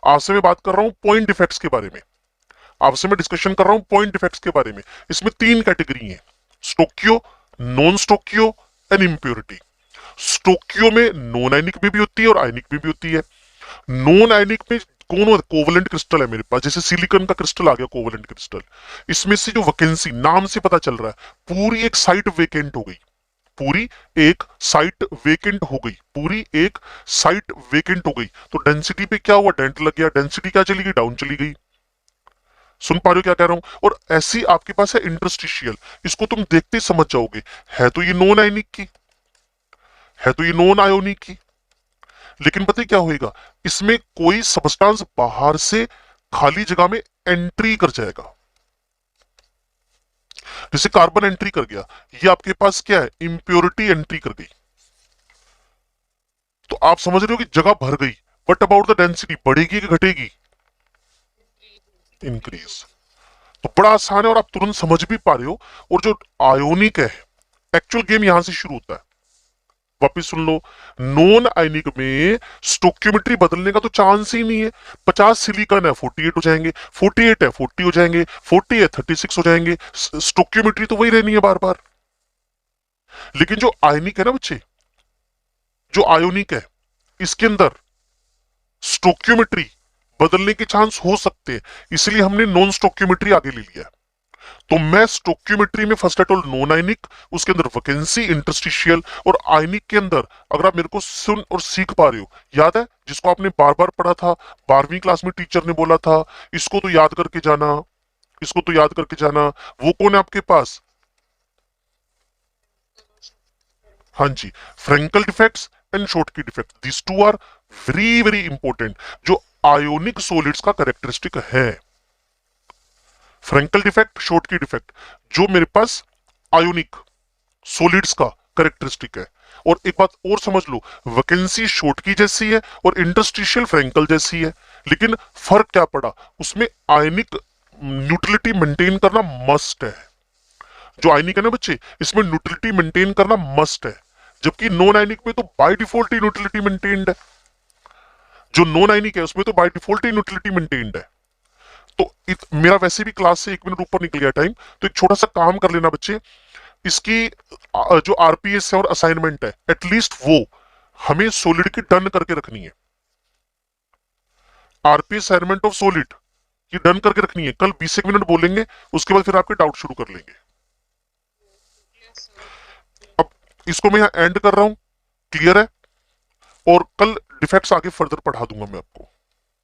आपसे मैं बात कर रहा हूं पॉइंट इफेक्ट्स के बारे में, आपसे मैं डिस्कशन कर रहा हूं पॉइंट इफेक्ट्स के बारे में। इसमें तीन कैटेगरी है, स्टोक्यो, नॉन स्टोक्यो एंड इम्प्योरिटी। स्टोक्यो में नॉन आयनिक में भी होती है और आयनिक में भी होती है। नॉन आयनिक में कौन कोवलेंट क्रिस्टल है मेरे पास, जैसे सिलिकॉन का क्रिस्टल आ गया कोवलेंट क्रिस्टल। इसमें से जो वैकेंसी, नाम से पता चल रहा है, पूरी एक साइट वेकेंट हो गई, पूरी एक साइट वेकेंट हो गई, पूरी एक साइट वेकेंट हो गई। तो डेंसिटी पे क्या हुआ, डेंट लग गया, डेंसिटी क्या चली गई, डाउन चली गई। सुन पा रहे हो क्या कह रहा हूं? और ऐसी आपके पास है इंटरस्टिशियल, इसको तुम देखते ही समझ जाओगे, है तो ये नॉन आयनिक की, है तो ये नॉन आयोनिक की, लेकिन पता है क्या होएगा, इसमें कोई सबस्टांस बाहर से खाली जगह में एंट्री कर जाएगा। जैसे कार्बन एंट्री कर गया, ये आपके पास क्या है, इंप्योरिटी एंट्री कर गई, तो आप समझ रहे हो कि जगह भर गई। बट अबाउट द डेंसिटी, बढ़ेगी कि घटेगी? इंक्रीज। तो बड़ा आसान है और आप तुरंत समझ भी पा रहे हो। और जो आयोनिक है, एक्चुअल गेम यहां से शुरू होता है। वापिस सुन लो, नॉन आयनिक में स्टोक्योमेट्री बदलने का तो चांस ही नहीं है। 50 सिलिकॉन है 48 हो जाएंगे, 48 है 40 हो जाएंगे, 40 है 36 हो जाएंगे, स्टोक्योमेट्री तो वही रहनी है बार बार। लेकिन जो आयनिक है ना बच्चे, जो आयोनिक है, इसके अंदर स्टोक्योमेट्री बदलने के चांस हो सकते हैं, इसलिए हमने नॉन स्टोक्योमेट्री आगे ले लिया। तो मैं स्टोक्योमेट्री में first at all non ionic, उसके अंदर वैकेंसी, इंटरस्टिशियल और आयनिक के अंदर, अगर आप मेरे को सुन और सीख पा रहे हो, याद है जिसको आपने बार बार पढ़ा था, 12वीं क्लास में टीचर ने बोला था इसको तो याद करके जाना, इसको तो याद करके जाना, वो कौन है आपके पास? हाँ जी, Frenkel defects and Schottky defect, this two are very very important, जो आयोनिक सॉलिड्स का कैरेक्टरिस्टिक है। फ्रेंकल डिफेक्ट, शॉर्टकी डिफेक्ट, जो मेरे पास आयोनिक सॉलिड्स का कैरेक्टरिस्टिक है। और एक बात और समझ लो, वैकेंसी शॉर्टकी जैसी है और इंटरस्टिशियल फ्रेंकल जैसी है, लेकिन फर्क क्या पड़ा उसमें, आयनिक न्यूट्रलिटी मेंटेन करना मस्ट है। जो आयनिक है ना बच्चे, इसमें न्यूट्रलिटी मेंटेन करना मस्ट है, जबकि नॉन आयनिक में तो by default he neutrality maintained है। जो नॉन आयनिक है उसमें तो by default he neutrality maintained है। तो मेरा वैसे भी क्लास से 1 मिनट ऊपर निकल गया टाइम, तो एक छोटा सा काम कर लेना बच्चे, इसकी जो आरपीएस है और असाइनमेंट है, एटलीस्ट वो हमें सॉलिड की डन करके रखनी है। आरपीएस असाइनमेंट ऑफ सॉलिड ये डन करके रखनी है। कल 20 मिनट बोलेंगे, उसके बाद फिर आपके डाउट शुरू कर लेंगे। अब इसको मैं यहां एंड कर रहा हूं, क्लियर है? और कल डिफेक्ट्स आगे फर्दर पढ़ा दूंगा मैं आपको।